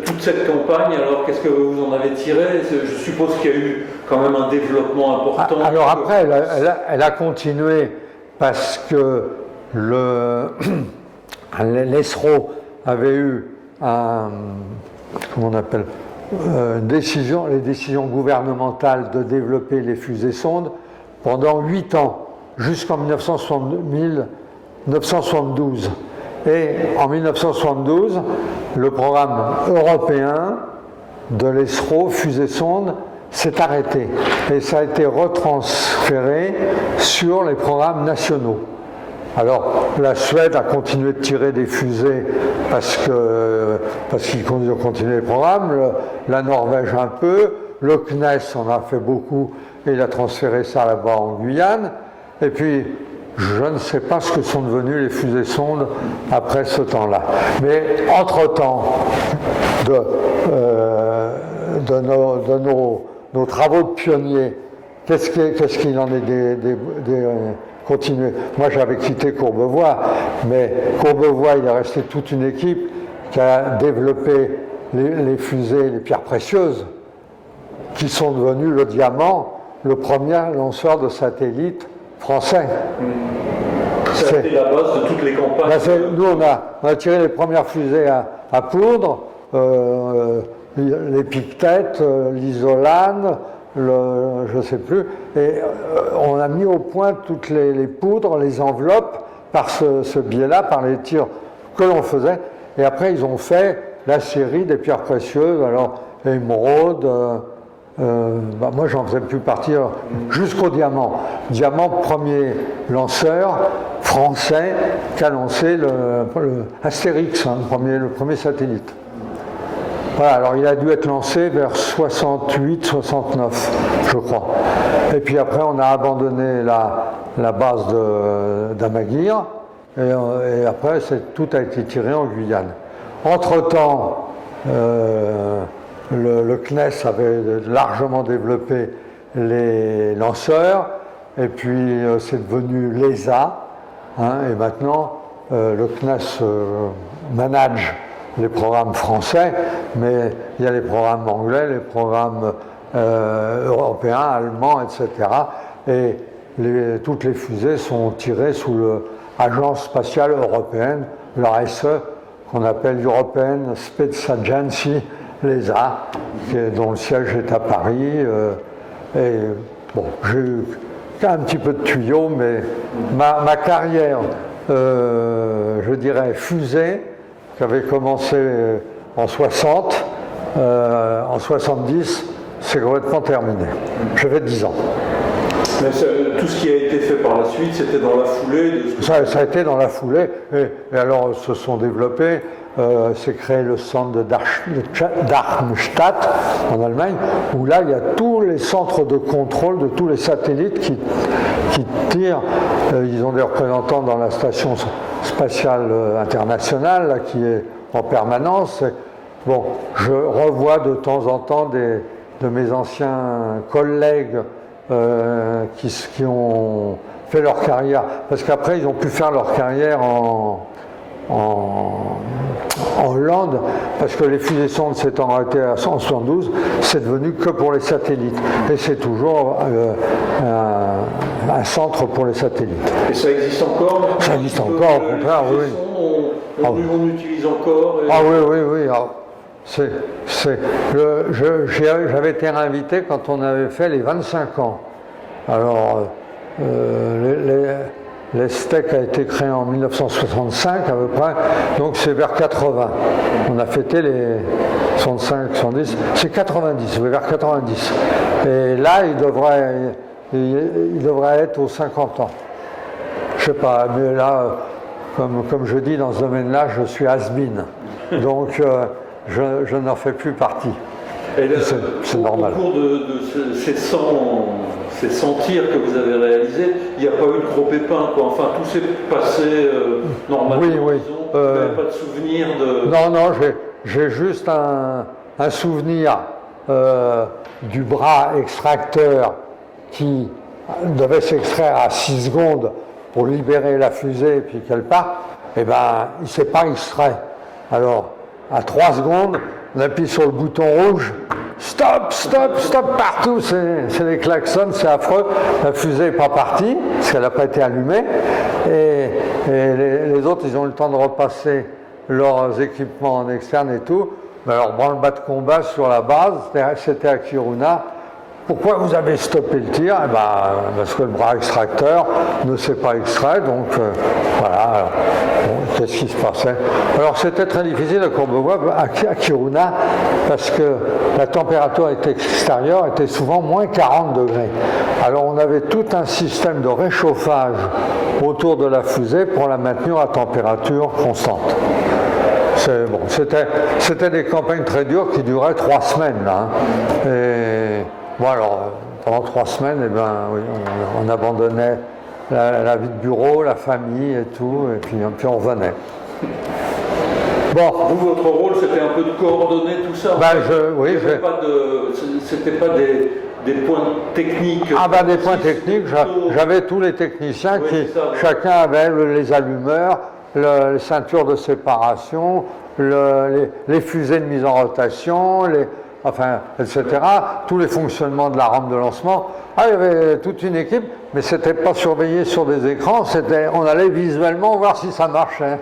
toute cette campagne, alors qu'est-ce que vous en avez tiré? Je suppose qu'il y a eu quand même un développement important. Alors après, elle a continué parce que l'ESRO avait eu les décisions gouvernementales de développer les fusées-sondes pendant 8 ans, jusqu'en 1972. Et en 1972, le programme européen de l'ESRO, fusée-sonde, s'est arrêté. Et ça a été retransféré sur les programmes nationaux. Alors, la Suède a continué de tirer des fusées parce qu'ils ont continué les programmes, la Norvège un peu, le CNES en a fait beaucoup et il a transféré ça là-bas en Guyane. Et puis, je ne sais pas ce que sont devenues les fusées-sondes après ce temps-là. Mais entre-temps, de nos travaux de pionniers, qu'est-ce qu'il en est continué? Moi, j'avais quitté Courbevoie, mais Courbevoie, il est resté toute une équipe qui a développé les fusées, les pierres précieuses, qui sont devenues le diamant, le premier lanceur de satellites français. Ça a été la base de toutes les campagnes. Nous, on a tiré les premières fusées à poudre. l'épictète, l'isolane, je ne sais plus, et on a mis au point toutes les poudres, les enveloppes, par ce biais-là, par les tirs que l'on faisait, et après ils ont fait la série des pierres précieuses, alors émeraude, moi j'en faisais plus partie jusqu'au diamant. Diamant, premier lanceur français qui a lancé le Astérix, hein, le premier satellite. Voilà, alors il a dû être lancé vers 68, 69, je crois. Et puis après on a abandonné la base d'Amaguir, et après tout a été tiré en Guyane. Entre-temps, le CNES avait largement développé les lanceurs, et puis c'est devenu l'ESA, hein, et maintenant le CNES manage les programmes français, mais il y a les programmes anglais, les programmes européens, allemands, etc. Et toutes les fusées sont tirées sous l'Agence spatiale européenne, l'ASE, qu'on appelle European Space Agency, l'ESA, dont le siège est à Paris. Et bon, j'ai eu un petit peu de tuyaux, mais ma carrière, je dirais, fusée, qui avait commencé en 60, en 70, c'est complètement terminé. J'avais 10 ans. Mais tout ce qui a été fait par la suite, c'était dans la foulée de ce que... Ça a été dans la foulée, et alors se sont développés, c'est créé le centre de Darmstadt en Allemagne, où là il y a tous les centres de contrôle de tous les satellites qui tirent. Ils ont des représentants dans la station spatiale internationale là, qui est en permanence. Bon, je revois de temps en temps de mes anciens collègues qui ont fait leur carrière, parce qu'après ils ont pu faire leur carrière en Hollande, parce que les fusées sondes s'étant arrêtées à 172, c'est devenu que pour les satellites. Et c'est toujours un centre pour les satellites. Et ça existe encore? Ça existe encore, au contraire, oui. On utilise encore. Ah oui. J'avais été invité quand on avait fait les 25 ans. Alors, l'ESTEC a été créé en 1965 à peu près, donc c'est vers 80. On a fêté les 65, 70, c'est 90, vers 90. Et là, il devrait être aux 50 ans. Je sais pas, mais là, comme je dis dans ce domaine-là, je suis has-been. Donc, je n'en fais plus partie. C'est normal. Au cours de ces 100 tirs que vous avez réalisés, il n'y a pas eu de gros pépins, quoi. Enfin, tout s'est passé normalement. Oui. Vous n'avez pas de souvenir de... Non, j'ai juste un souvenir du bras extracteur qui devait s'extraire à 6 secondes pour libérer la fusée et puis qu'elle parte. Eh bien, il ne s'est pas extrait. Alors, à 3 secondes, on appuie sur le bouton rouge, stop partout, c'est les klaxons, c'est affreux. La fusée n'est pas partie, parce qu'elle n'a pas été allumée, et les autres, ils ont eu le temps de repasser leurs équipements en externe et tout. Mais alors, branle-bas de combat sur la base, c'était à Kiruna. Pourquoi vous avez stoppé le tir? Eh ben, parce que le bras extracteur ne s'est pas extrait, donc voilà. Bon, qu'est-ce qui se passait? Alors c'était très difficile à Courbevoie, à Kiruna, parce que la température extérieure était souvent moins 40 degrés. Alors on avait tout un système de réchauffage autour de la fusée pour la maintenir à température constante. C'était des campagnes très dures qui duraient 3 semaines. Là, hein. Et bon, alors, pendant 3 semaines, eh ben, oui, on abandonnait la vie de bureau, la famille et tout, et puis on revenait. Bon. Vous, votre rôle, c'était un peu de coordonner tout ça? C'était pas des points techniques. Ah ben des points techniques, j'avais tous les techniciens chacun avait les allumeurs, les ceintures de séparation, les fusées de mise en rotation, enfin, etc. Tous les fonctionnements de la rampe de lancement. Ah, il y avait toute une équipe, mais c'était pas surveillé sur des écrans, on allait visuellement voir si ça marchait.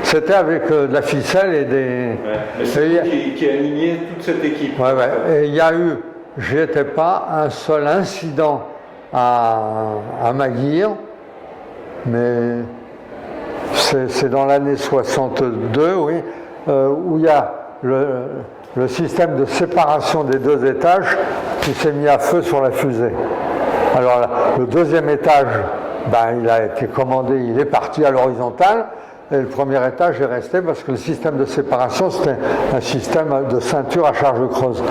C'était avec de la ficelle et des... Ouais. C'est vous qui alignait toute cette équipe. Ouais, ouais. Et il y a eu, j'étais pas, un seul incident à Maguire, mais c'est dans l'année 62, oui, où il y a le système de séparation des deux étages qui s'est mis à feu sur la fusée. Alors le deuxième étage, ben, il a été commandé, il est parti à l'horizontale, et le premier étage est resté parce que le système de séparation, c'était un système de ceinture à charge creuse.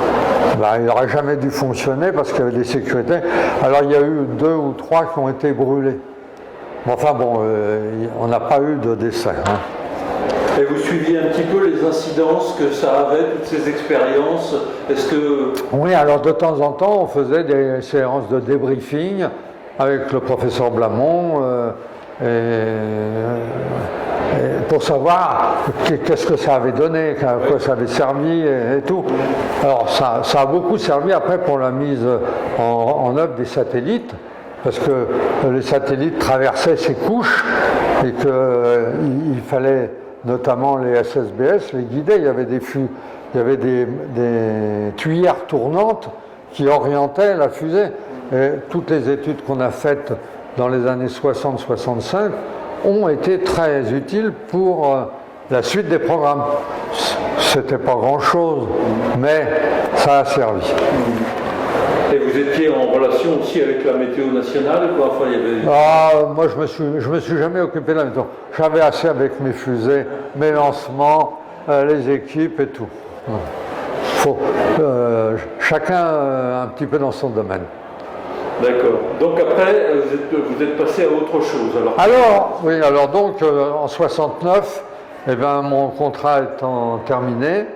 Ben, il n'aurait jamais dû fonctionner parce qu'il y avait des sécurités. Alors il y a eu 2 ou 3 qui ont été brûlés. Enfin bon, on n'a pas eu de décès. Hein. Et vous suiviez un petit peu les incidences que ça avait, toutes ces expériences. Est-ce que... Oui, alors de temps en temps, on faisait des séances de débriefing avec le professeur Blamont pour savoir qu'est-ce que ça avait donné, à quoi ça avait servi et tout. Alors ça a beaucoup servi après pour la mise en œuvre des satellites, parce que les satellites traversaient ces couches et qu'il fallait notamment les SSBS les guider. Il y avait des tuyères tournantes qui orientaient la fusée. Et toutes les études qu'on a faites dans les années 60-65 ont été très utiles pour la suite des programmes. C'était pas grand-chose, mais ça a servi. Et vous étiez en relation aussi avec la météo nationale, quoi? Enfin, il y avait... Moi, je me suis jamais occupé de la météo. J'avais assez avec mes fusées, mes lancements, les équipes et tout. Chacun un petit peu dans son domaine. D'accord. Donc après, vous êtes passé à autre chose. Alors donc en 69, eh ben, mon contrat étant terminé,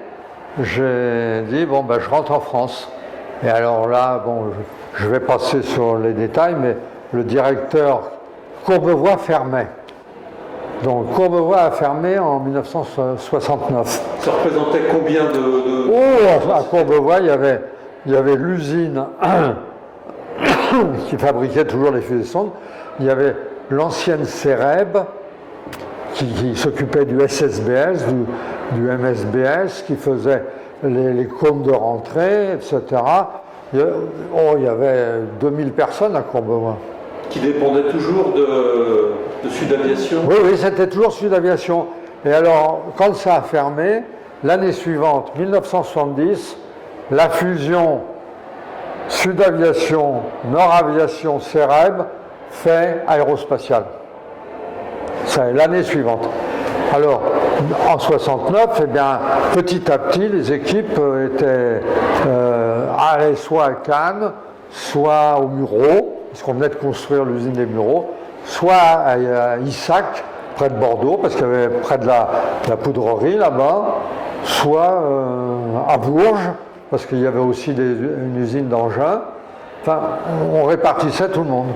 j'ai dit bon ben je rentre en France. Et alors là, bon, je vais passer sur les détails, mais le directeur Courbevoie fermait. Donc Courbevoie a fermé en 1969. Ça représentait combien de... Oh, à Courbevoie, il y avait l'usine qui fabriquait toujours les fusées sondes. Il y avait l'ancienne CEREB qui s'occupait du SSBS, du MSBS, qui faisait les cônes de rentrée, etc. Il y avait 2000 personnes à Courbevoie. Qui dépendaient toujours de Sud Aviation? Oui, c'était toujours Sud Aviation. Et alors, quand ça a fermé, l'année suivante, 1970, la fusion Sud Aviation, Nord Aviation, CEREB fait Aérospatiale. C'est l'année suivante. Alors, en 69, eh bien, petit à petit, les équipes allaient soit à Cannes, soit au Mureaux, parce qu'on venait de construire l'usine des Mureaux, soit à Issac, près de Bordeaux, parce qu'il y avait près de la poudrerie là-bas, soit à Bourges, parce qu'il y avait aussi une usine d'engins. Enfin, on répartissait tout le monde.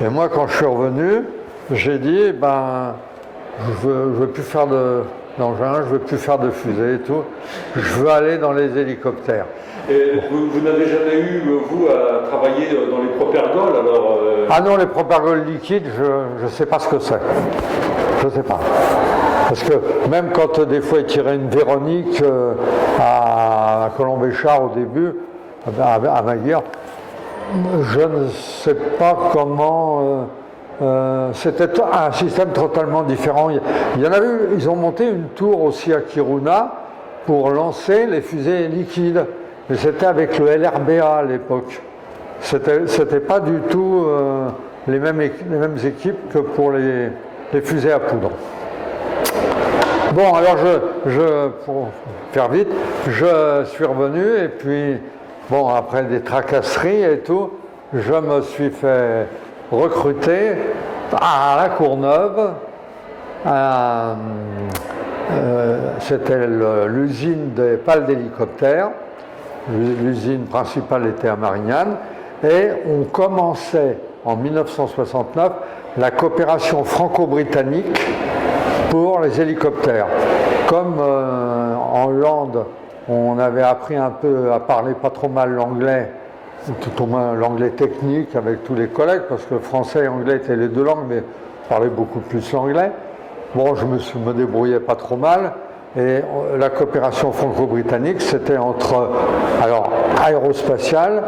Et moi, quand je suis revenu, j'ai dit, ben, je veux plus faire d'engins, je veux plus faire de fusées et tout. Je veux aller dans les hélicoptères. Et vous n'avez jamais eu, vous, à travailler dans les propergoles alors Ah non, les propergoles liquides, je ne sais pas ce que c'est. Je ne sais pas. Parce que même quand des fois ils tiraient une Véronique à Colombéchard au début, à Maguire, je ne sais pas comment... c'était un système totalement différent. Il y en a eu, ils ont monté une tour aussi à Kiruna pour lancer les fusées liquides. Mais c'était avec le LRBA à l'époque. C'était pas du tout les mêmes équipes que pour les fusées à poudre. Bon, alors pour faire vite, je suis revenu et puis, bon, après des tracasseries et tout, je me suis fait recruter à La Courneuve. C'était l'usine des pales d'hélicoptères. L'usine principale était à Marignane. Et on commençait en 1969 la coopération franco-britannique pour les hélicoptères. Comme en Hollande, on avait appris un peu à parler pas trop mal l'anglais, tout au moins l'anglais technique avec tous les collègues, parce que le français et l'anglais étaient les deux langues, mais je parlais beaucoup plus l'anglais. Bon, je me débrouillais pas trop mal. Et la coopération franco-britannique, c'était entre aérospatiale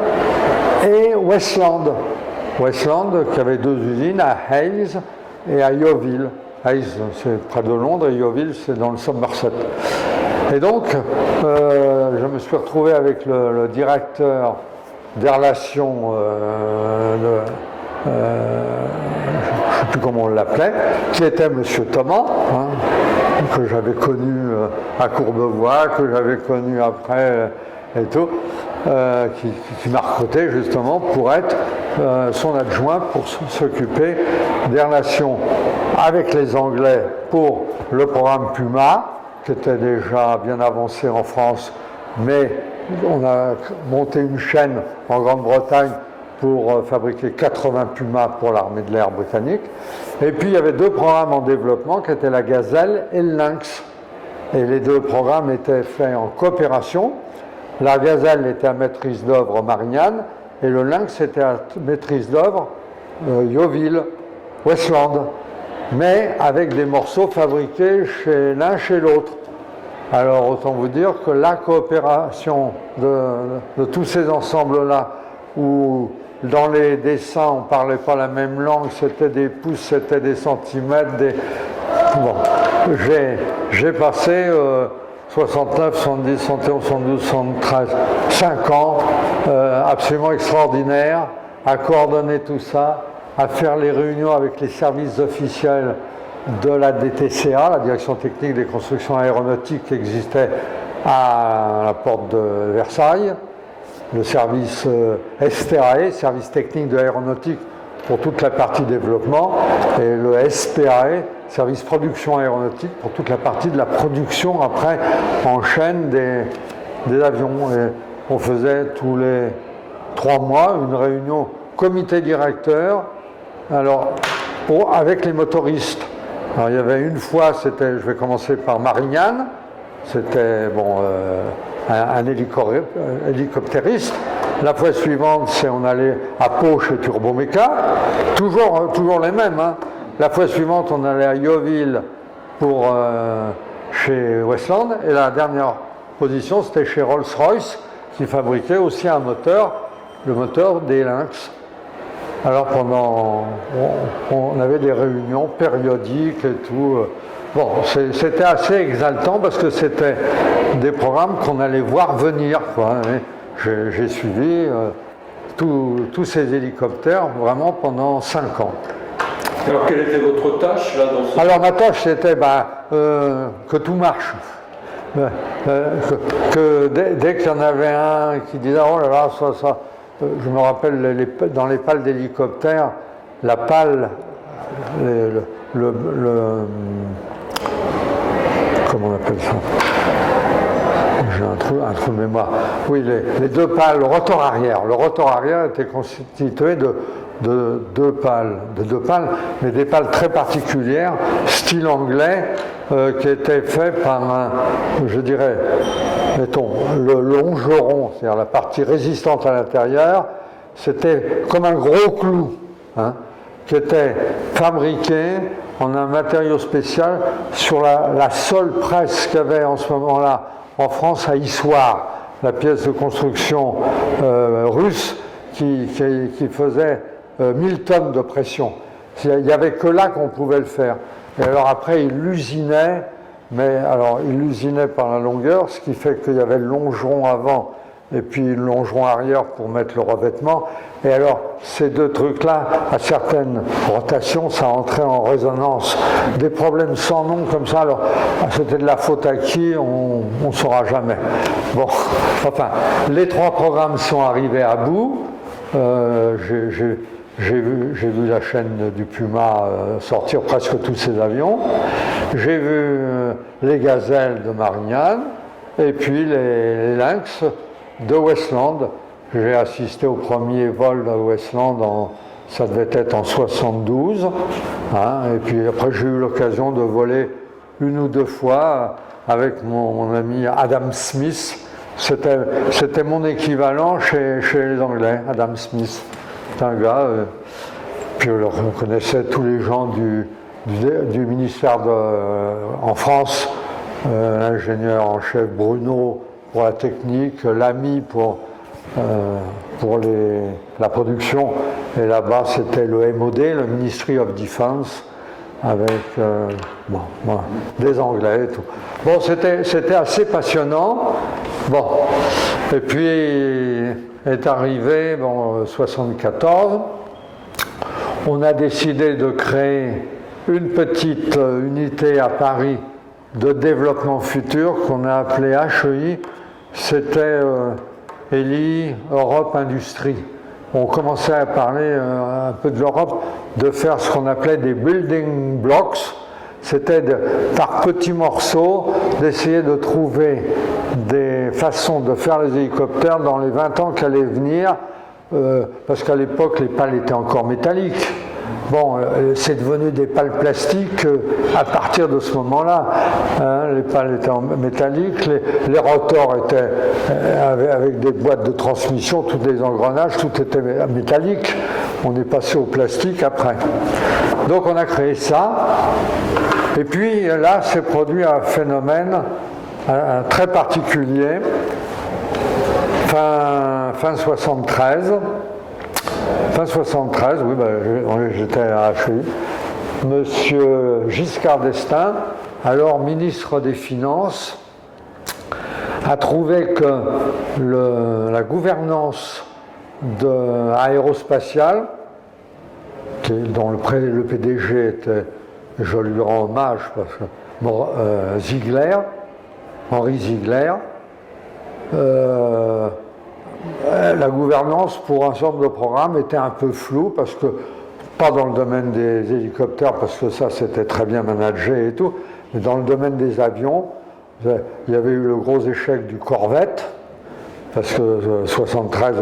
et Westland. Westland, qui avait deux usines, à Hayes et à Yeovil. Hayes, c'est près de Londres, et Yeovil, c'est dans le Somerset. Et donc, je me suis retrouvé avec le directeur des relations, je ne sais plus comment on l'appelait, qui était M. Thomas, que j'avais connu à Courbevoie, que j'avais connu après et tout, qui m'a recruté justement pour être son adjoint pour s'occuper des relations avec les Anglais pour le programme Puma, qui était déjà bien avancé en France, mais on a monté une chaîne en Grande-Bretagne pour fabriquer 80 Pumas pour l'armée de l'air britannique. Et puis il y avait deux programmes en développement qui étaient la Gazelle et le Lynx. Et les deux programmes étaient faits en coopération. La Gazelle était à maîtrise d'œuvre Marignane et le Lynx était à maîtrise d'œuvre Yeovil, Westland, mais avec des morceaux fabriqués chez l'un chez l'autre. Alors autant vous dire que la coopération de tous ces ensembles-là, où dans les dessins on ne parlait pas la même langue, c'était des pouces, c'était des centimètres, Bon, j'ai passé 69, 70, 71, 72, 73, 5 ans absolument extraordinaires à coordonner tout ça, à faire les réunions avec les services officiels de la DTCA, la Direction Technique des Constructions Aéronautiques, qui existait à la porte de Versailles, le service STAE, Service Technique de l'Aéronautique, pour toute la partie développement, et le SPAE, Service Production Aéronautique, pour toute la partie de la production après en chaîne des avions. Et on faisait tous les 3 mois une réunion comité directeur, avec les motoristes. Alors il y avait une fois, je vais commencer par Marignane, c'était un hélicoptériste. La fois suivante, on allait à Pau chez Turboméca, toujours les mêmes. La fois suivante, on allait à Yeovil chez Westland, et la dernière position, c'était chez Rolls-Royce, qui fabriquait aussi un moteur, le moteur des Lynx. Alors on avait des réunions périodiques et tout. Bon, c'était assez exaltant parce que c'était des programmes qu'on allait voir venir, quoi. J'ai suivi tous ces hélicoptères vraiment pendant 5 ans. Alors quelle était votre tâche là dans ce... Alors ma tâche c'était que tout marche. Dès qu'il y en avait un qui disait oh là là ça, je me rappelle dans les pales d'hélicoptères, la pale, comment on appelle ça? J'ai un trou de mémoire. Oui, les deux pales, le rotor arrière. Le rotor arrière était constitué de deux pales, mais des pales très particulières, style anglais, qui étaient faits par mettons, le longeron, c'est-à-dire la partie résistante à l'intérieur, c'était comme un gros clou, qui était fabriqué en un matériau spécial sur la seule presse qu'il y avait en ce moment-là en France à Issoire, la pièce de construction russe qui faisait 1000 tonnes de pression. Il n'y avait que là qu'on pouvait le faire. Et alors après, il l'usinait, mais alors il l'usinait par la longueur, ce qui fait qu'il y avait le longeron avant et puis le longeron arrière pour mettre le revêtement. Et alors, ces deux trucs-là, à certaines rotations, ça entrait en résonance. Des problèmes sans nom comme ça, alors c'était de la faute à qui, on ne saura jamais. Bon, enfin, les 3 programmes sont arrivés à bout. J'ai vu la chaîne du Puma sortir presque tous ses avions. J'ai vu les Gazelles de Marignane et puis les Lynx de Westland. J'ai assisté au premier vol de Westland, ça devait être en 72. Et puis après, j'ai eu l'occasion de voler 1 ou 2 fois avec mon ami Adam Smith, c'était mon équivalent chez les Anglais, Adam Smith. C'est un gars, puis je connaissais tous les gens du ministère en France, l'ingénieur en chef Bruno pour la technique, l'ami pour la production, et là-bas c'était le MOD, le Ministry of Defense, avec des Anglais et tout. Bon, c'était assez passionnant. Bon, et puis est arrivé 74. On a décidé de créer une petite unité à Paris de développement futur qu'on a appelée HEI. C'était ELI, Europe Industrie. On commençait à parler un peu de l'Europe, de faire ce qu'on appelait des building blocks. C'était par petits morceaux d'essayer de trouver des façons de faire les hélicoptères dans les 20 ans qui allaient venir, parce qu'à l'époque les pales étaient encore métalliques. Bon, c'est devenu des pales plastiques à partir de ce moment-là. Les pales étaient en métallique, les rotors étaient avec des boîtes de transmission, tous les engrenages, tout était métallique. On est passé au plastique après. Donc on a créé ça. Et puis là, s'est produit un phénomène très particulier. Fin 73. Fin 73, oui, j'étais à HEI. Monsieur Giscard d'Estaing, alors ministre des Finances, a trouvé que la gouvernance aérospatiale, dont le PDG était, je lui rends hommage, parce que Ziegler, Henri Ziegler, la gouvernance pour un certain nombre de programmes était un peu floue, parce que, pas dans le domaine des hélicoptères, parce que ça c'était très bien managé et tout, mais dans le domaine des avions, il y avait eu le gros échec du Corvette, parce que 73,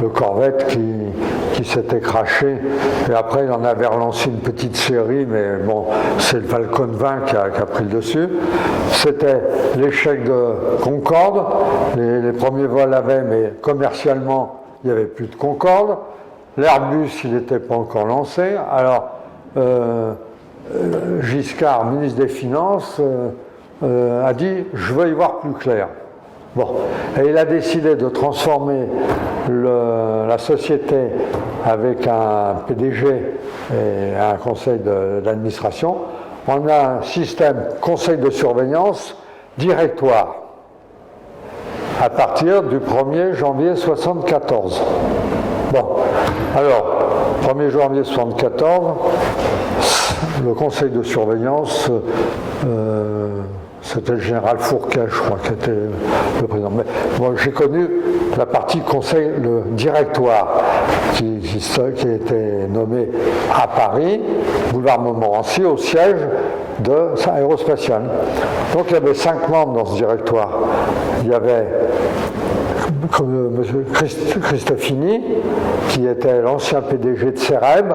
le Corvette qui s'était crashé, et après il en avait relancé une petite série, mais bon, c'est le Falcon 20 qui a pris le dessus. C'était l'échec de Concorde, les premiers vols avaient, mais commercialement, il n'y avait plus de Concorde. L'Airbus, il n'était pas encore lancé. Alors, Giscard, ministre des Finances, a dit « je veux y voir plus clair ». Bon, et il a décidé de transformer la société avec un PDG et un conseil d'administration en un système conseil de surveillance directoire à partir du 1er janvier 1974. Bon, alors, 1er janvier 1974, le conseil de surveillance, c'était le général Fourquet, je crois, qui était le président. Mais moi, j'ai connu la partie conseil, le directoire, qui a été nommé à Paris, boulevard Montmorency, au siège de Aérospatiale. Donc il y avait 5 membres dans ce directoire. Il y avait M. Cristofini, qui était l'ancien PDG de Cereb,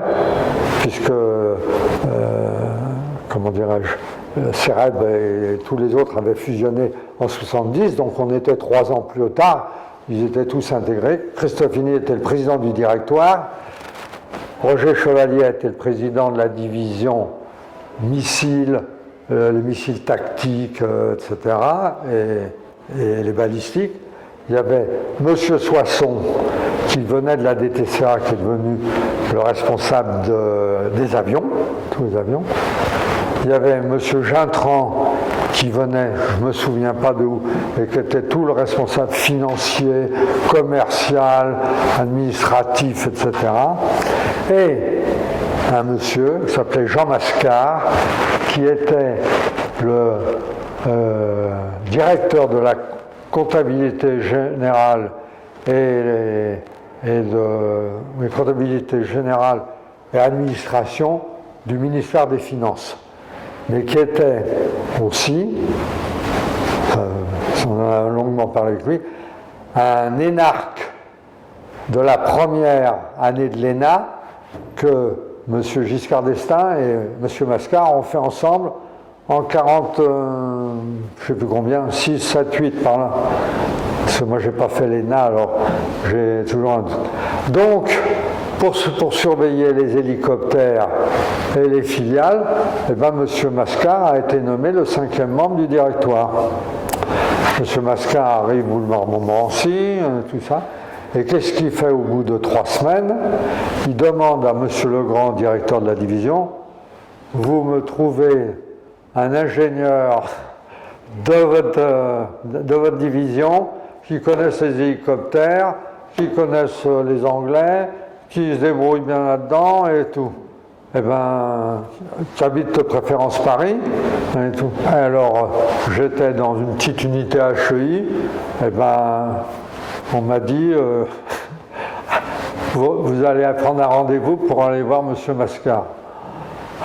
puisque, comment dirais-je, Cereb et tous les autres avaient fusionné en 70, donc on était 3 ans plus tard, ils étaient tous intégrés. Cristofini était le président du directoire, Roger Chevalier était le président de la division missiles, les missiles tactiques, etc., et les balistiques. Il y avait M. Soisson, qui venait de la DTCA, qui est devenu le responsable des avions, tous les avions. Il y avait M. Gintran, qui venait, je ne me souviens pas de où, et qui était tout le responsable financier, commercial, administratif, etc. Et un monsieur qui s'appelait Jean Mascard, qui était le directeur de la comptabilité générale comptabilité générale et administration du ministère des Finances, mais qui était aussi, on en a longuement parlé avec lui, un énarque de la première année de l'ENA que M. Giscard d'Estaing et M. Mascard ont fait ensemble en 40, je ne sais plus combien, 6, 7, 8 par là. parce que moi j'ai pas fait l'ENA, alors j'ai toujours un doute. Donc, pour surveiller les hélicoptères et les filiales, eh ben, M. Mascard a été nommé le 5e membre du directoire. M. Mascard arrive boulevard Montmorency, tout ça. Et qu'est-ce qu'il fait au bout de 3 semaines? Il demande à M. Legrand, directeur de la division, vous me trouvez un ingénieur de votre division qui connaissent les hélicoptères, qui connaissent les Anglais, qui se débrouillent bien là-dedans et tout. Eh bien, tu habites de préférence Paris et tout. Alors, j'étais dans une petite unité HEI, eh bien, on m'a dit, vous allez prendre un rendez-vous pour aller voir M. Mascard.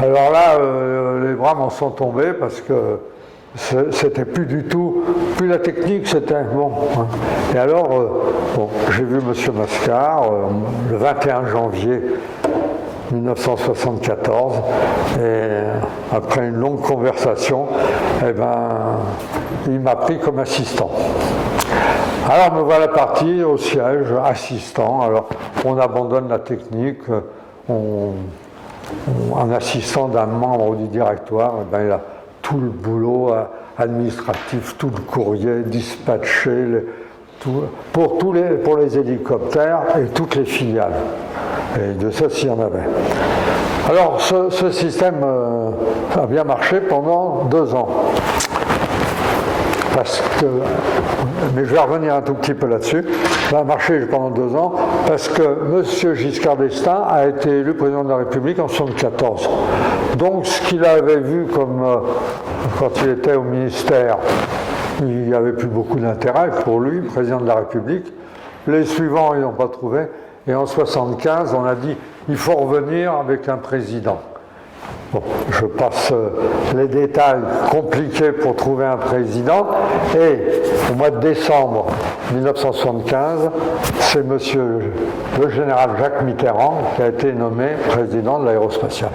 Alors là, les bras m'en sont tombés parce que c'était plus du tout, plus la technique, c'était bon. Hein. Et alors, bon, j'ai vu M. Mascard le 21 janvier 1974, et après une longue conversation, eh ben, il m'a pris comme assistant. Alors me voilà parti au siège, assistant. Alors on abandonne la technique, un assistant d'un membre du directoire, eh ben, il a tout le boulot administratif, tout le courrier dispatché, pour les hélicoptères et toutes les filiales. Et de ça, s'il y en avait. Alors, ce système a bien marché pendant 2 ans. Mais je vais revenir un tout petit peu là-dessus. Ça a marché pendant 2 ans parce que M. Giscard d'Estaing a été élu président de la République en 1974. Donc, ce qu'il avait vu comme quand il était au ministère, il n'y avait plus beaucoup d'intérêt pour lui, président de la République. Les suivants, ils n'ont pas trouvé. Et en 1975, on a dit il faut revenir avec un président. Bon, je passe les détails compliqués pour trouver un président. Et au mois de décembre 1975, c'est le général Jacques Mitterrand qui a été nommé président de l'aérospatiale.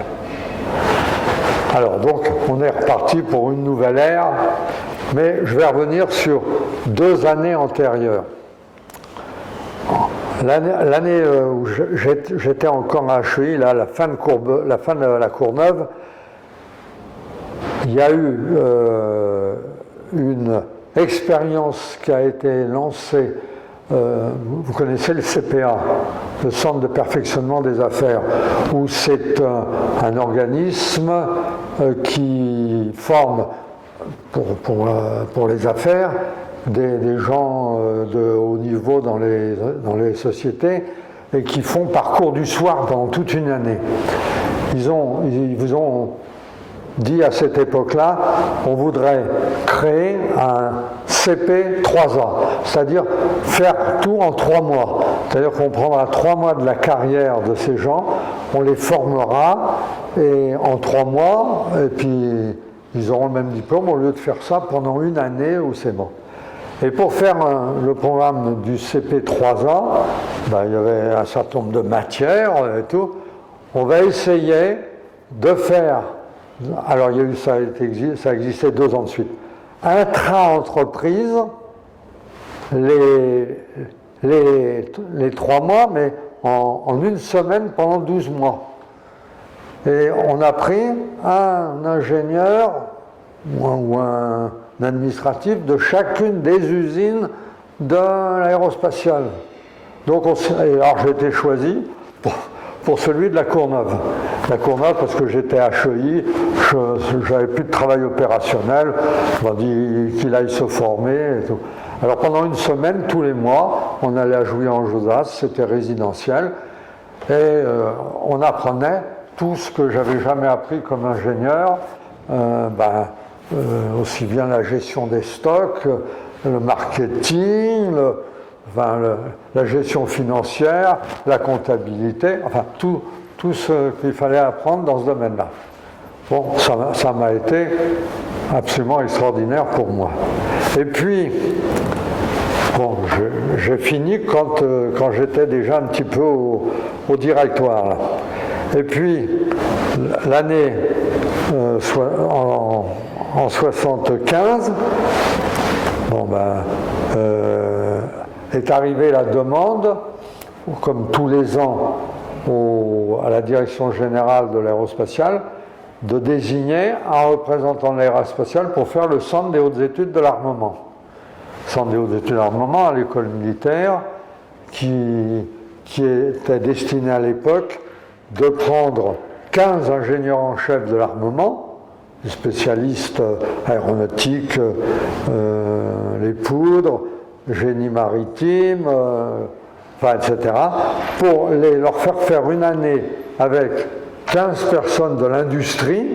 Alors donc, on est reparti pour une nouvelle ère, mais je vais revenir sur 2 années antérieures. L'année où j'étais encore à HEI, là, la fin de la Courneuve, il y a eu une expérience qui a été lancée. Vous connaissez le CPA, le Centre de perfectionnement des affaires, où c'est un organisme qui forme pour les affaires des gens de haut niveau dans les sociétés et qui font parcours du soir pendant toute une année. Ils vous ont dit à cette époque-là, on voudrait créer un CP 3 ans, c'est-à-dire faire tout en 3 mois. C'est-à-dire qu'on prendra 3 mois de la carrière de ces gens, on les formera et en 3 mois, et puis ils auront le même diplôme au lieu de faire ça pendant une année où c'est bon. Et pour faire le programme du CP 3 ans, ben, il y avait un certain nombre de matières et tout. On va essayer de faire, alors il y a eu ça existait 2 ans de suite, intra-entreprise, les 3 mois, mais en une semaine pendant 12 mois. Et on a pris un ingénieur ou un administratif de chacune des usines de l'aérospatiale. Donc, alors j'ai été choisi pour celui de la Courneuve. La Courneuve parce que j'étais à HEI, j'avais plus de travail opérationnel, on m'a dit qu'il aille se former et tout. Alors pendant une semaine, tous les mois, on allait à Jouy-en-Josas, c'était résidentiel, et on apprenait tout ce que j'avais jamais appris comme ingénieur, aussi bien la gestion des stocks, le marketing, la gestion financière, la comptabilité, enfin tout ce qu'il fallait apprendre dans ce domaine-là. Bon, ça m'a été absolument extraordinaire pour moi. Et puis, bon, j'ai fini quand j'étais déjà un petit peu au directoire. Là. Et puis, l'année en 75, bon est arrivée la demande, comme tous les ans, à la Direction générale de l'aérospatiale, de désigner un représentant de l'aérospatiale pour faire le centre des hautes études de l'armement. Centre des hautes études de l'armement à l'école militaire, qui était destiné à l'époque de prendre 15 ingénieurs en chef de l'armement, des spécialistes aéronautiques, les poudres, génie maritime, etc., pour leur faire une année avec 15 personnes de l'industrie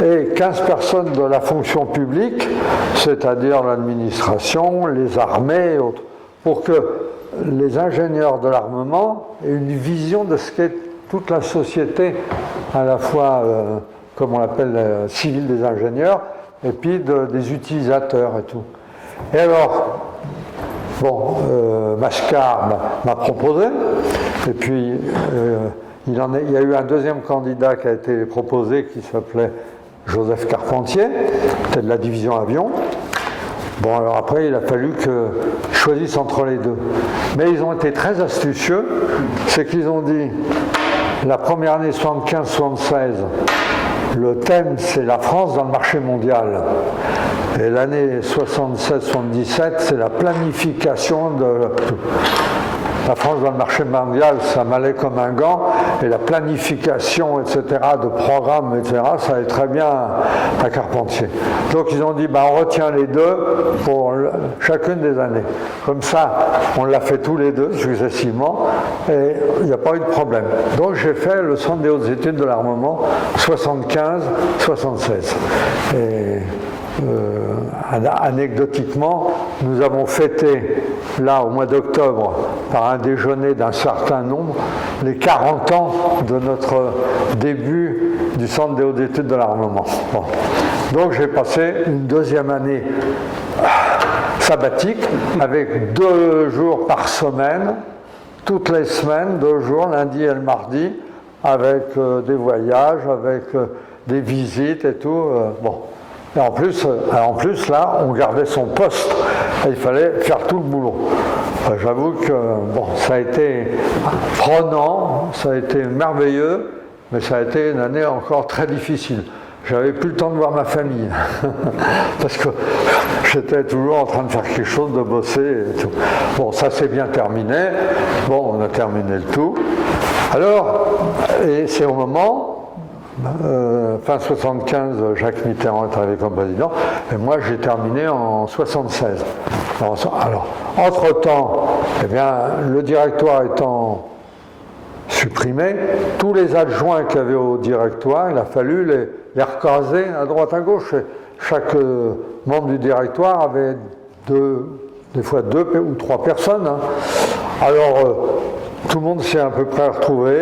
et 15 personnes de la fonction publique, c'est-à-dire l'administration, les armées et autres, pour que les ingénieurs de l'armement aient une vision de ce qu'est toute la société, à la fois, comme on l'appelle, civile des ingénieurs, et puis des utilisateurs et tout. Et alors, Mascar m'a proposé, et puis il y a eu un deuxième candidat qui a été proposé qui s'appelait Joseph Carpentier, c'était de la division avion. Bon, alors après, il a fallu que je choisisse entre les deux. Mais ils ont été très astucieux, c'est qu'ils ont dit, la première année 75-76, le thème c'est la France dans le marché mondial. Et l'année 76-77, c'est la planification de la France dans le marché mondial, ça m'allait comme un gant, et la planification, etc., de programmes, etc., ça allait très bien à Carpentier. Donc ils ont dit, on retient les deux pour chacune des années. Comme ça, on l'a fait tous les deux, successivement, et il n'y a pas eu de problème. Donc j'ai fait le Centre des hautes études de l'armement 75-76. Et anecdotiquement, nous avons fêté, là, au mois d'octobre, par un déjeuner d'un certain nombre, les 40 ans de notre début du Centre des hautes études de l'armement. Bon. Donc j'ai passé une deuxième année sabbatique, avec 2 jours par semaine, toutes les semaines, 2 jours, lundi et le mardi, avec des voyages, avec des visites et tout. Et en plus, là, on gardait son poste. Et il fallait faire tout le boulot. J'avoue que ça a été prenant, ça a été merveilleux, mais ça a été une année encore très difficile. J'avais plus le temps de voir ma famille, parce que j'étais toujours en train de faire quelque chose, de bosser et tout. Bon, ça s'est bien terminé. Bon, on a terminé le tout. Alors, et c'est au moment... fin 75, Jacques Mitterrand est arrivé comme président, et moi j'ai terminé en 76. Alors, entre-temps, le directoire étant supprimé, tous les adjoints qu'il y avait au directoire, il a fallu les recaser à droite à gauche. Et chaque membre du directoire avait des fois 2 ou 3 personnes. Hein. Alors, tout le monde s'est à peu près retrouvé.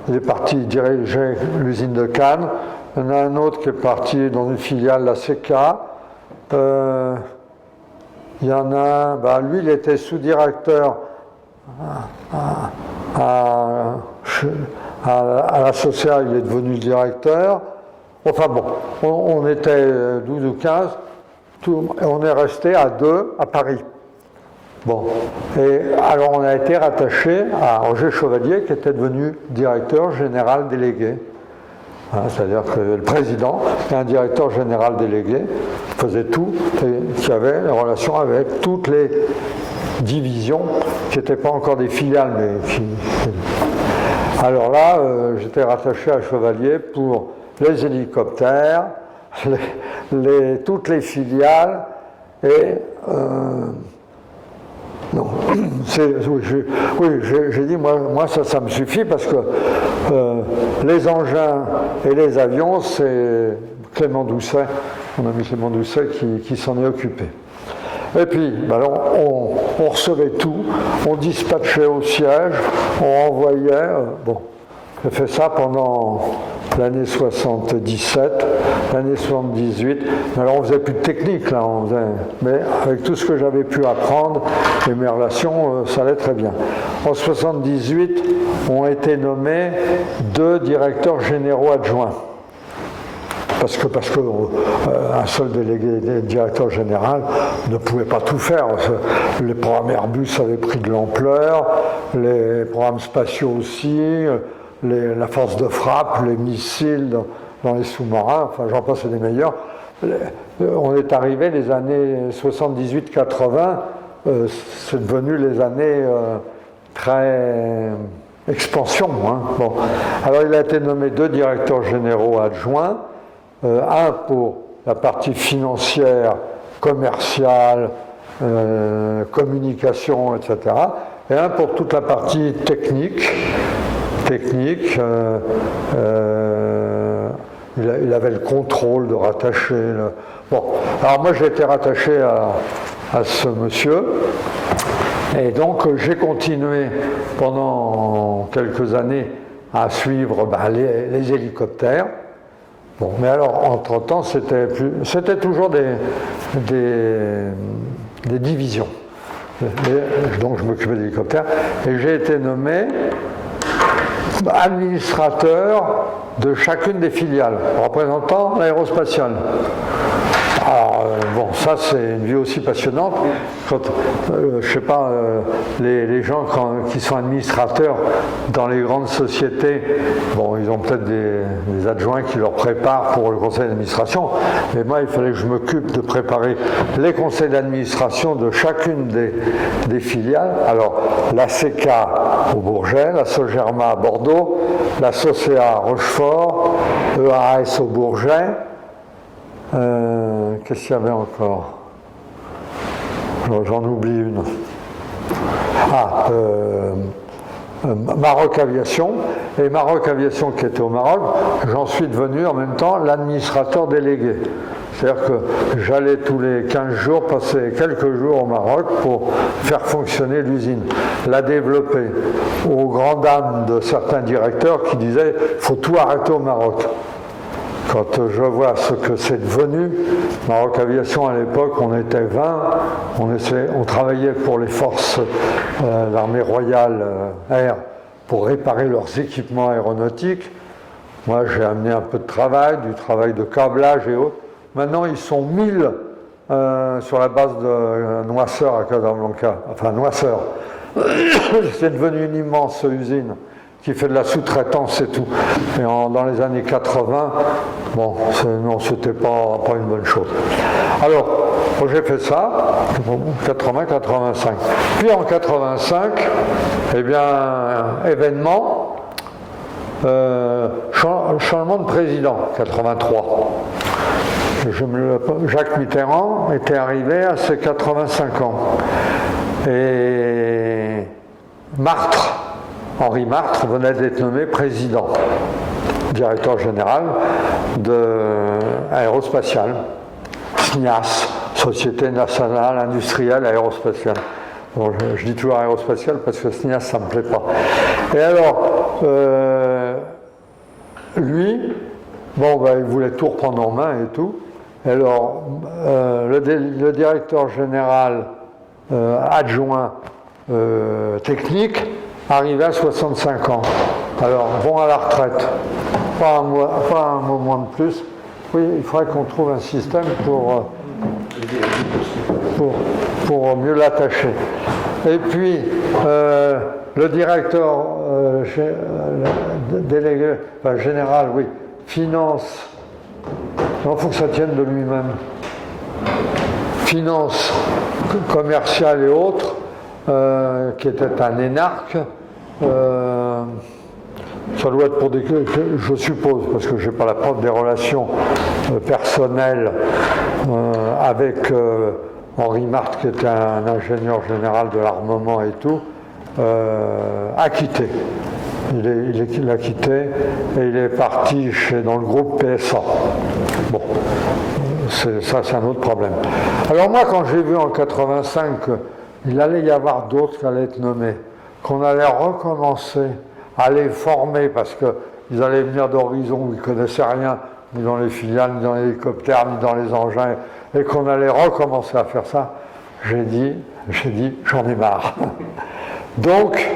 Il est parti diriger l'usine de Cannes. Il y en a un autre qui est parti dans une filiale, la CK. Il y en a un, lui, il était sous-directeur à la sociale, il est devenu le directeur. Enfin bon, on était 12 ou 15, on est resté à 2 à Paris. Bon, et alors on a été rattaché à Roger Chevalier qui était devenu directeur général délégué. C'est-à-dire que le président et un directeur général délégué faisait tout et qui avait des relations avec toutes les divisions qui n'étaient pas encore des filiales, mais qui... Alors là, j'étais rattaché à Chevalier pour les hélicoptères, toutes les filiales et... Non, j'ai dit, moi ça me suffit parce que les engins et les avions, c'est Clément Doucet, mon ami Clément Doucet qui s'en est occupé. Et puis, alors, on recevait tout, on dispatchait au siège, on envoyait, j'ai fait ça pendant l'année 77, l'année 78. Alors on faisait plus de technique, là, mais avec tout ce que j'avais pu apprendre et mes relations, ça allait très bien. En 78, ont été nommés 2 directeurs généraux adjoints. parce que un seul délégué directeur général ne pouvait pas tout faire. Les programmes Airbus avaient pris de l'ampleur, les programmes spatiaux aussi, la force de frappe, les missiles dans les sous-marins, enfin j'en passe des meilleurs. On est arrivé les années 78-80, c'est devenu les années très expansion. Hein. Bon. Alors il a été nommé 2 directeurs généraux adjoints, un pour la partie financière, commerciale, communication, etc. Et un pour toute la partie technique. Il avait le contrôle de rattacher. Bon, alors moi j'ai été rattaché à ce monsieur. Et donc j'ai continué pendant quelques années à suivre les hélicoptères. Bon, mais alors entre-temps c'était toujours des divisions. Donc je m'occupais des hélicoptères et j'ai été nommé administrateur de chacune des filiales, représentant l'aérospatiale. Alors, bon, ça c'est une vie aussi passionnante. Quand, je sais pas, les gens qui sont administrateurs dans les grandes sociétés, bon, ils ont peut-être des adjoints qui leur préparent pour le conseil d'administration, mais moi il fallait que je m'occupe de préparer les conseils d'administration de chacune des filiales. Alors, la CK au Bourget, la Sogerma à Bordeaux, la Socea à Rochefort, EAS au Bourget. Qu'est-ce qu'il y avait encore? J'en oublie une. Maroc Aviation. Et Maroc Aviation qui était au Maroc, j'en suis devenu en même temps l'administrateur délégué. C'est-à-dire que j'allais tous les 15 jours passer quelques jours au Maroc pour faire fonctionner l'usine, la développer, aux grandes dames de certains directeurs qui disaient « il faut tout arrêter au Maroc ». Quand je vois ce que c'est devenu, Maroc Aviation à l'époque, on était 20, on travaillait pour les forces, l'armée royale air, pour réparer leurs équipements aéronautiques. Moi j'ai amené un peu de travail, du travail de câblage et autres. Maintenant ils sont 1000 sur la base de Noisseur à Casablanca, enfin Noisseur. C'est devenu une immense usine qui fait de la sous-traitance et tout. Et dans les années 80, bon, non, c'était pas une bonne chose. Alors, j'ai fait ça, 80-85. Puis en 85, eh bien, événement, changement de président, 83. Jacques Mitterrand était arrivé à ses 85 ans. Et Henri Martre venait d'être nommé président, directeur général de Aérospatiale, SNIAS, Société Nationale Industrielle Aérospatiale. Bon, je dis toujours aérospatiale parce que SNIAS, ça ne me plaît pas. Et alors, lui, bon, il voulait tout reprendre en main et tout. Et alors, le directeur général adjoint technique arrivé à 65 ans. Alors, bon à la retraite. Pas un moment de plus. Oui, il faudrait qu'on trouve un système pour mieux l'attacher. Et puis, le directeur délégué, enfin général, oui, finance, il faut que ça tienne de lui-même. Finance commerciale et autres, qui était un énarque, ça doit être pour des... Je suppose, parce que je n'ai pas la preuve des relations personnelles avec Henri Martre, qui était un ingénieur général de l'armement et tout, a quitté. Il a quitté et il est parti dans le groupe PSA. Bon, ça c'est un autre problème. Alors moi, quand j'ai vu en 85 qu'il allait y avoir d'autres qui allaient être nommés, qu'on allait recommencer à les former parce qu'ils allaient venir d'horizons où ils ne connaissaient rien, ni dans les filiales, ni dans les hélicoptères, ni dans les engins, et qu'on allait recommencer à faire ça, j'ai dit, j'en ai marre. Donc,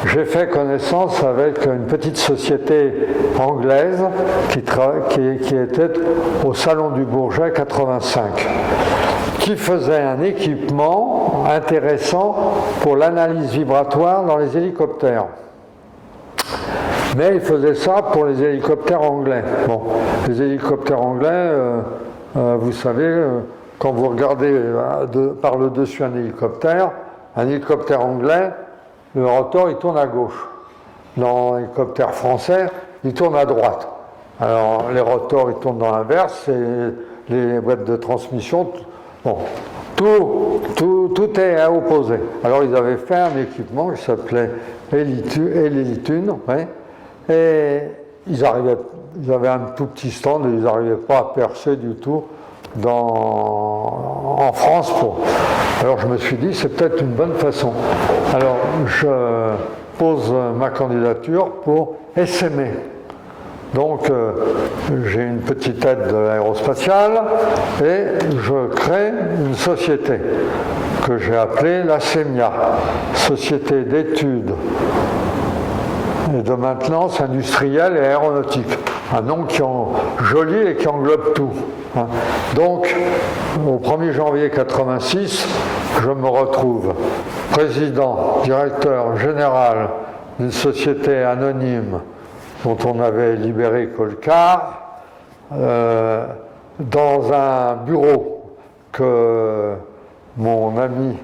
j'ai fait connaissance avec une petite société anglaise qui était au Salon du Bourget 85, qui faisait un équipement intéressant pour l'analyse vibratoire dans les hélicoptères. Mais il faisait ça pour les hélicoptères anglais. Bon, les hélicoptères anglais, vous savez, quand vous regardez par le dessus un hélicoptère anglais, le rotor il tourne à gauche. Dans l'hélicoptère français, il tourne à droite. Alors les rotors ils tournent dans l'inverse et les boîtes de transmission, bon, tout est à opposer. Alors ils avaient fait un équipement qui s'appelait Helitune, ouais, et ils avaient un tout petit stand et ils n'arrivaient pas à percer du tout en France. Alors je me suis dit, c'est peut-être une bonne façon. Alors je pose ma candidature pour SME. Donc j'ai une petite aide de l'aérospatiale et je crée une société que j'ai appelée la SEMIA, Société d'études et de maintenance industrielle et aéronautique. Un nom joli et qui englobe tout. Donc, au 1er janvier 86, je me retrouve président, directeur général d'une société anonyme dont on avait libéré Colcar, dans un bureau que mon ami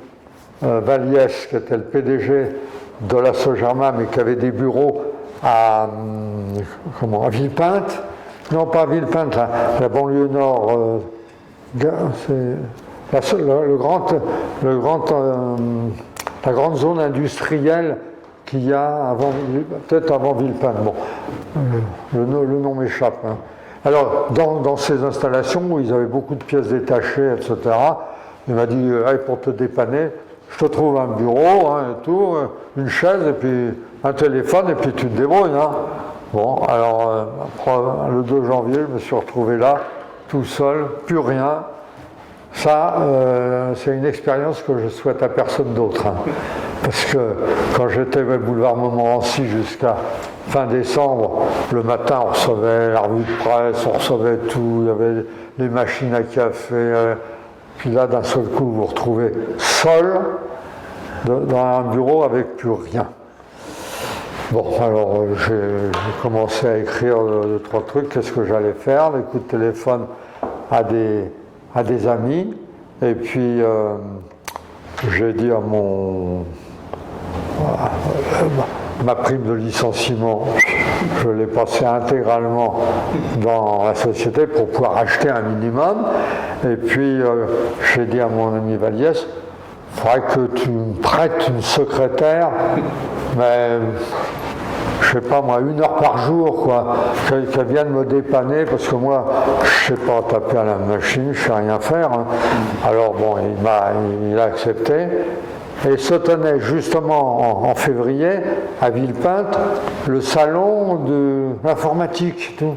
Valiès, qui était le PDG de la Sogerma, mais qui avait des bureaux à Villepinte, non pas Villepinte, la banlieue nord, la grande zone industrielle qu'il y a peut-être avant Villepinte. Bon, le nom m'échappe. Hein. Alors, dans ces installations où ils avaient beaucoup de pièces détachées, etc., il m'a dit, hey, pour te dépanner, je te trouve un bureau, hein, et tout, une chaise, et puis un téléphone, et puis tu te débrouilles. Hein. Bon, alors, le 2 janvier, je me suis retrouvé là, tout seul, plus rien. Ça, c'est une expérience que je souhaite à personne d'autre. Hein. Parce que quand j'étais au boulevard Montmorency jusqu'à fin décembre, le matin, on recevait la revue de presse, on recevait tout, il y avait les machines à café. Puis là, d'un seul coup, vous vous retrouvez seul dans un bureau avec plus rien. Bon, alors j'ai commencé à écrire 2-3 trucs, qu'est-ce que j'allais faire, des coups de téléphone à des amis, et puis j'ai dit à ma prime de licenciement, je l'ai passée intégralement dans la société pour pouvoir acheter un minimum, et puis j'ai dit à mon ami Valiès, il faudrait que tu me prêtes une secrétaire, mais je sais pas moi, 1 heure par jour, quoi, qu'elle vienne me dépanner, parce que moi, je sais pas taper à la machine, je sais rien faire. Hein. Alors bon, il a accepté. Et se tenait justement en février, à Villepinte, le salon de l'informatique. Tout.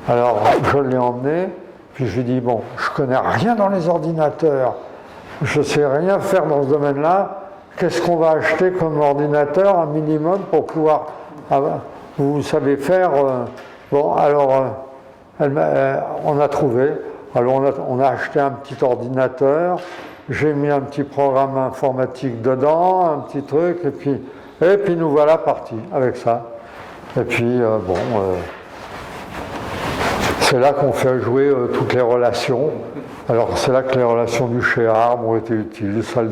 Alors je l'ai emmené, puis je lui ai dit, bon, je connais rien dans les ordinateurs, je sais rien faire dans ce domaine-là, qu'est-ce qu'on va acheter comme ordinateur, un minimum, pour pouvoir... vous savez faire... bon, alors, on a trouvé. Alors, on a acheté un petit ordinateur, j'ai mis un petit programme informatique dedans, un petit truc, et puis nous voilà partis avec ça. Et puis, c'est là qu'on fait jouer toutes les relations. Alors, c'est là que les relations du chez Arbre ont été utiles, celles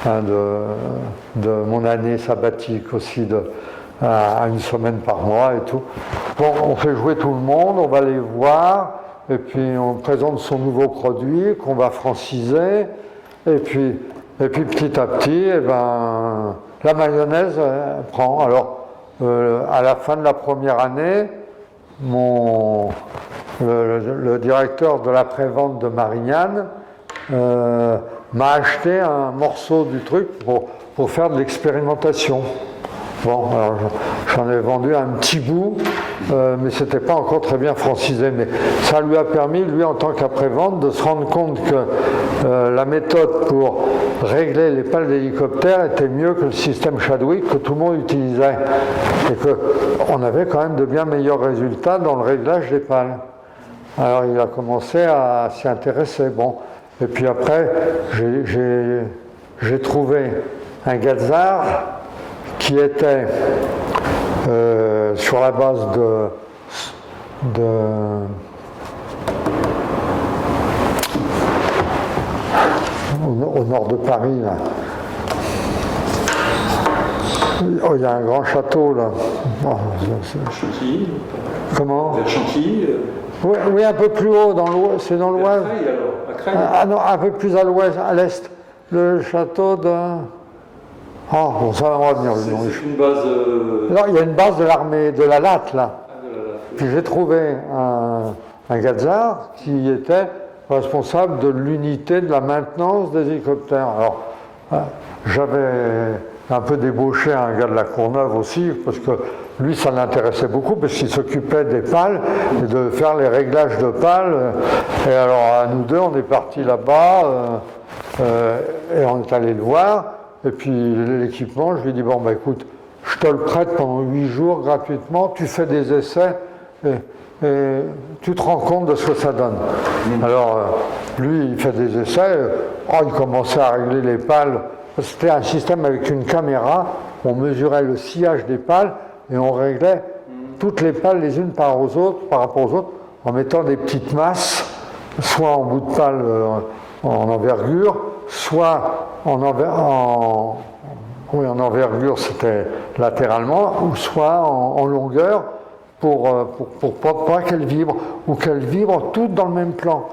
de mon année sabbatique aussi, à 1 semaine par mois et tout. Bon, on fait jouer tout le monde, on va les voir, et puis on présente son nouveau produit qu'on va franciser, et puis petit à petit, la mayonnaise prend. Alors, à la fin de la première année, le directeur de la prévente de Marignane m'a acheté un morceau du truc pour faire de l'expérimentation. Bon, alors j'en ai vendu un petit bout, mais c'était pas encore très bien francisé. Mais ça lui a permis, lui en tant qu'après-vente, de se rendre compte que la méthode pour régler les pales d'hélicoptère était mieux que le système Chadwick que tout le monde utilisait. Et qu'on avait quand même de bien meilleurs résultats dans le réglage des pales. Alors il a commencé à s'y intéresser. Bon. Et puis après, j'ai trouvé un Gazar qui était sur la base au nord de Paris, là. Oh, il y a un grand château, là. Oh, Chantilly. Comment? Vers Chantilly. Oui, oui, un peu plus haut, c'est dans l'Oise. À Creil. Ah non, un peu plus à l'ouest, à l'est. Le château de... Oh, bon, ça va revenir. C'est une base... Non, il y a une base de l'armée, de la Latte, là. Ah, de la Latte. Puis j'ai trouvé un Gazar qui était responsable de l'unité de la maintenance des hélicoptères. Alors, j'avais un peu débauché un gars de la Courneuve aussi, parce que lui, ça l'intéressait beaucoup, parce qu'il s'occupait des pales et de faire les réglages de pales. Et alors, à nous deux, on est partis là-bas et on est allé le voir. Et puis, l'équipement, je lui ai dit, bon, bah écoute, je te le prête pendant 8 jours gratuitement, tu fais des essais et tu te rends compte de ce que ça donne. Alors, lui, il fait des essais, il commençait à régler les pales. C'était un système avec une caméra, on mesurait le sillage des pales et on réglait toutes les pales les unes par rapport aux autres, en mettant des petites masses, soit en bout de pale en envergure, soit en envergure, c'était latéralement, ou soit en longueur, pour pas qu'elles vibrent, ou qu'elles vibrent toutes dans le même plan.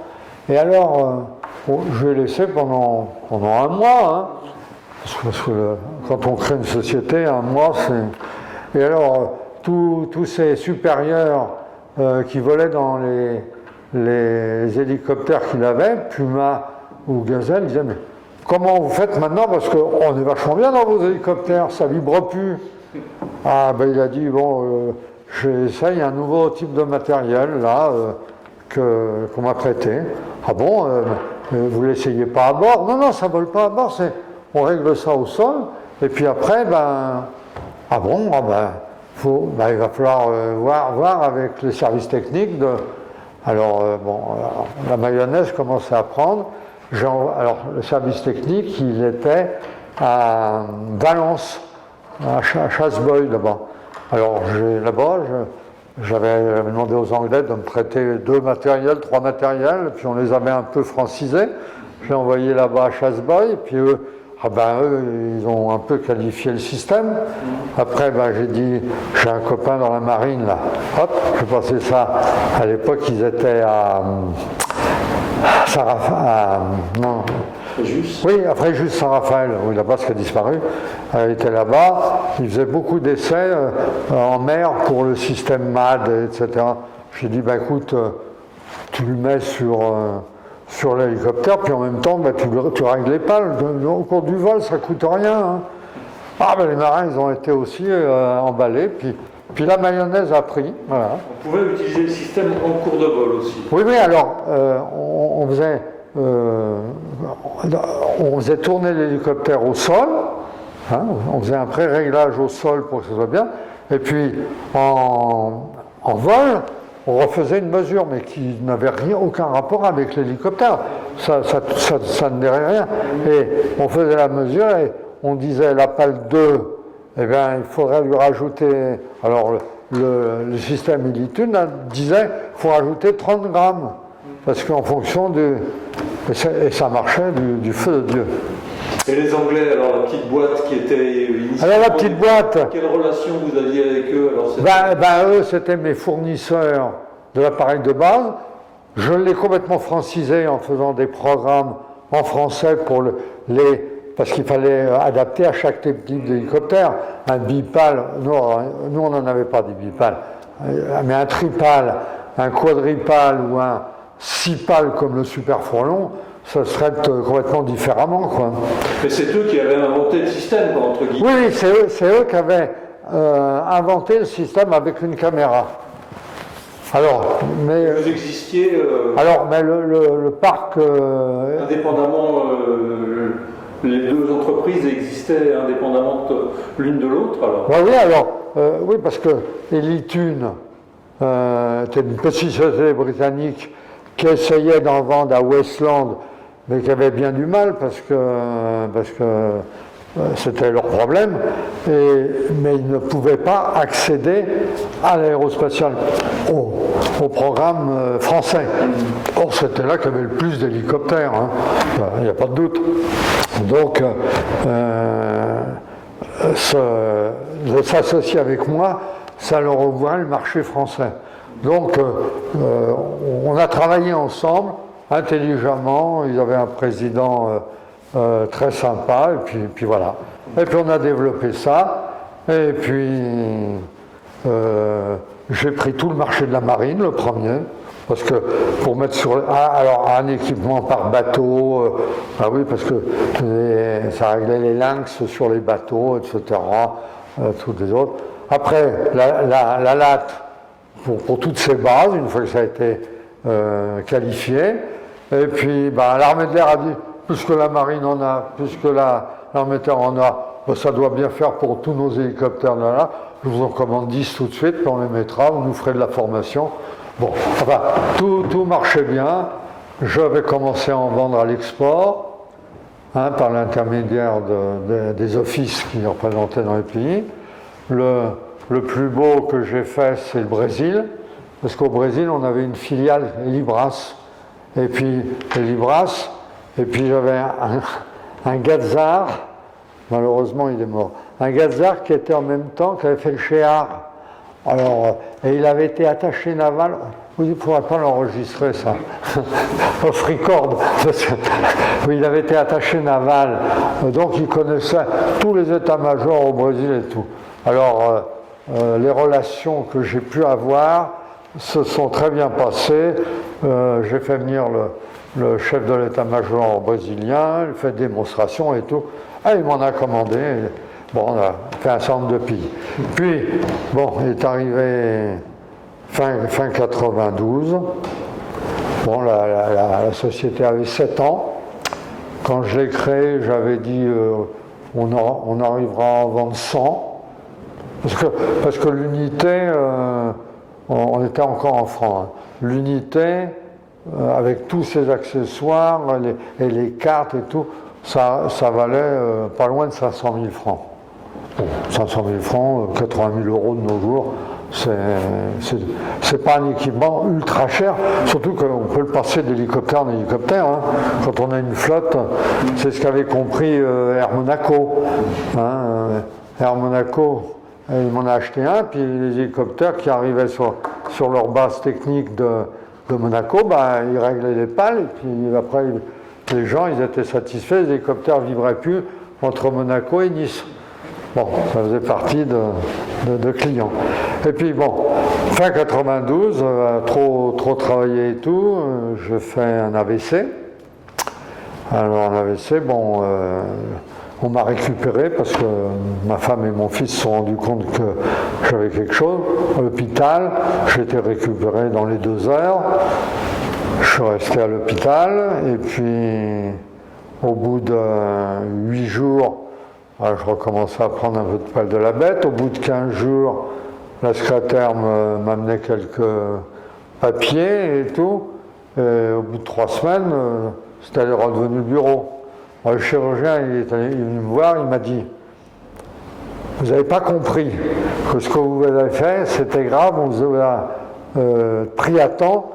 Et alors, je l'ai laissé pendant un mois, hein, parce que quand on crée une société, un mois, c'est... Et alors, tous ces supérieurs qui volaient dans les hélicoptères qu'il avait, Puma ou Gazelle, ils disaient, mais comment vous faites maintenant? Parce qu'on est vachement bien dans vos hélicoptères, ça vibre plus. Ah, ben il a dit, bon, j'essaye un nouveau type de matériel, là, qu'on m'a prêté. Ah bon, vous ne l'essayez pas à bord? Non, ça ne vole pas à bord, on règle ça au sol, et puis après, il va falloir voir avec les services techniques. Alors, la mayonnaise commençait à prendre. Alors, le service technique, il était à Valence, à Chasseboy, là-bas. Alors, j'avais demandé aux Anglais de me prêter 3 matériels, puis on les avait un peu francisés. J'ai envoyé là-bas à Chasseboy, puis eux, ils ont un peu qualifié le système. Après, j'ai dit, j'ai un copain dans la marine, là. Hop, j'ai passé ça. À l'époque, ils étaient à Fréjus. Oui, à Fréjus Saint-Raphaël, oui, la base qui a disparu. Elle était là-bas. Ils faisaient beaucoup d'essais en mer pour le système MAD, etc. J'ai dit, écoute, tu le mets sur l'hélicoptère, puis en même temps, tu règles les pales. Au cours du vol, ça ne coûte rien. Hein. Les marins, ils ont été aussi emballés. Puis la mayonnaise a pris. Voilà. On pouvait utiliser le système en cours de vol aussi. Oui, alors, on faisait tourner l'hélicoptère au sol. Hein, on faisait un pré-réglage au sol pour que ce soit bien. Et puis, en vol, on refaisait une mesure, mais qui n'avait aucun rapport avec l'hélicoptère. Ça ne dirait rien. Et on faisait la mesure et on disait la pale 2, il faudrait lui rajouter... Alors, le système Ilitune disait qu'il faut rajouter 30 grammes. Parce qu'en fonction de... Et ça marchait du feu de Dieu. Et les Anglais, alors la petite boîte qui était initialement... Alors la petite boîte... Quelle relation vous aviez avec eux alors, eux, c'était mes fournisseurs de l'appareil de base. Je l'ai complètement francisé en faisant des programmes en français pour parce qu'il fallait adapter à chaque type d'hélicoptère. Un bipale, nous on n'en avait pas des bipales, mais un tripale, un quadripale ou un 6 pales comme le Super Frelon, ça serait complètement différemment, quoi. Mais c'est eux qui avaient inventé le système, quoi, entre guillemets. Oui, c'est eux qui avaient inventé le système avec une caméra. Alors, mais vous existiez alors, mais le parc indépendamment les deux entreprises existaient indépendamment l'une de l'autre alors? Oui, alors, oui, parce que Elitune était une petite société britannique qui essayait d'en vendre à Westland, mais qui avait bien du mal parce que c'était leur problème, mais ils ne pouvaient pas accéder à l'aérospatial, au programme français. Or, c'était là qu'il y avait le plus d'hélicoptères, hein. Il n'y a pas de doute. Donc, de s'associer avec moi, ça leur ouvrait le marché français. Donc, on a travaillé ensemble, intelligemment. Ils avaient un président très sympa, et puis voilà. Et puis on a développé ça, et puis j'ai pris tout le marché de la marine, le premier, parce que pour mettre sur alors un équipement par bateau, ah oui, parce que ça réglait les lynx sur les bateaux, etc., toutes les autres. Après, la latte pour toutes ces bases, une fois que ça a été qualifié, et puis l'armée de l'air a dit, puisque la marine en a, puisque l'armée de terre en a, ça doit bien faire pour tous nos hélicoptères là. Je vous en commande 10 tout de suite, puis on les mettra, vous nous ferez de la formation. Bon, enfin, tout marchait bien. J'avais commencé à en vendre à l'export, hein, par l'intermédiaire des offices qui représentaient dans les pays. Le plus beau que j'ai fait, c'est le Brésil, parce qu'au Brésil, on avait une filiale Libras. Et puis j'avais un Gazar, malheureusement il est mort, un Gazar qui était en même temps, qui avait fait le Chéard. Alors, et il avait été attaché naval, vous ne pourrez pas l'enregistrer ça, off record, oui, il avait été attaché naval, donc il connaissait tous les états-majors au Brésil et tout. Alors, les relations que j'ai pu avoir se sont très bien passées. J'ai fait venir le chef de l'état-major brésilien, il fait démonstration et tout. Ah, il m'en a commandé. Bon, on a fait un certain nombre de pays. Puis, bon, il est arrivé fin 92. Bon, la société avait 7 ans. Quand je l'ai créée, j'avais dit on arrivera à en vendre 100. Parce que l'unité, on était encore en francs. Hein. L'unité, avec tous ses accessoires et les cartes et tout, ça valait pas loin de 500 000 francs. Bon, 500 000 francs, 80 000 euros de nos jours, c'est pas un équipement ultra cher, surtout qu'on peut le passer d'hélicoptère en hélicoptère. Hein. Quand on a une flotte, c'est ce qu'avait compris Air Monaco. Hein. Air Monaco, il m'en a acheté un, puis les hélicoptères qui arrivaient sur leur base technique de Monaco, ils réglaient les pales, et puis après, les gens, ils étaient satisfaits, les hélicoptères ne vivraient plus entre Monaco et Nice. Bon, ça faisait partie de clients. Et puis bon, fin 92, trop travaillé et tout, je fais un AVC. Alors un AVC, bon, on m'a récupéré parce que ma femme et mon fils se sont rendus compte que j'avais quelque chose. À l'hôpital, j'ai été récupéré dans les 2 heures. Je suis resté à l'hôpital et puis au bout de 8 jours, je recommençais à prendre un peu de poil de la bête. Au bout de 15 jours, la secrétaire m'amenait quelques papiers et tout. Et au bout de 3 semaines, c'était redevenu le bureau. Alors, le chirurgien il est venu me voir, il m'a dit « Vous n'avez pas compris que ce que vous avez fait, c'était grave, on vous a pris à temps,